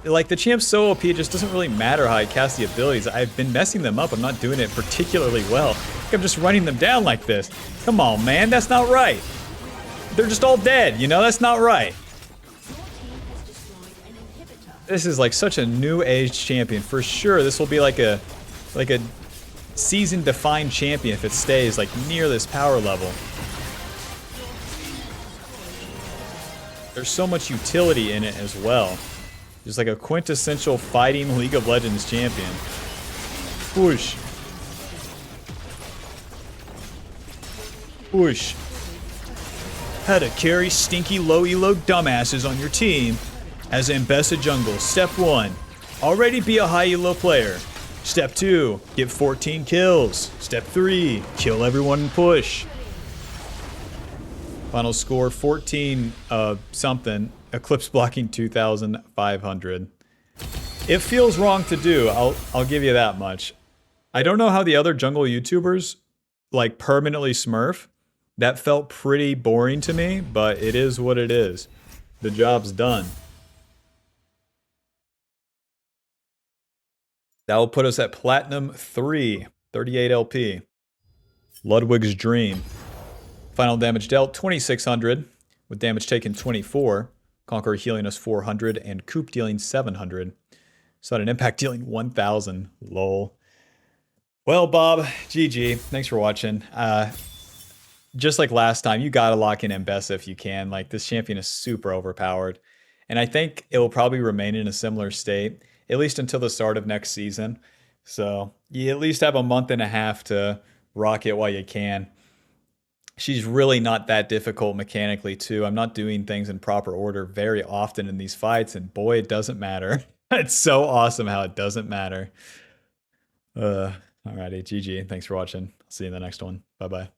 A: Like, the champ's so OP, it just doesn't really matter how I cast the abilities. I've been messing them up. I'm not doing it particularly well. I'm just running them down like this. Come on, man. That's not right. They're just all dead, you know? That's not right. This is like such a new age champion. For sure, this will be like a season-defined champion if it stays like near this power level. There's so much utility in it as well. Just like a quintessential fighting League of Legends champion. Push. Push. How to carry stinky low elo dumbasses on your team. As Ambessa Jungle, step 1, already be a high elo player. Step 2, get 14 kills. Step 3, kill everyone and push. Final score 14 something. Eclipse blocking 2,500. It feels wrong to do, I'll give you that much. I don't know how the other jungle YouTubers like permanently smurf. That felt pretty boring to me, but it is what it is. The job's done. That will put us at Platinum 3, 38 LP. Ludwig's Dream. Final damage dealt, 2,600, with damage taken 24. Conqueror healing us 400, and Coop dealing 700. So at an impact dealing 1,000. Lol. Well, Bob, GG. Thanks for watching. Just like last time, you gotta lock in Ambessa if you can. Like, this champion is super overpowered. And I think it will probably remain in a similar state, at least until the start of next season. So you at least have a month and a half to rock it while you can. She's really not that difficult mechanically too. I'm not doing things in proper order very often in these fights, and boy, it doesn't matter. It's so awesome how it doesn't matter. Alrighty, GG. Thanks for watching. I'll see you in the next one. Bye-bye.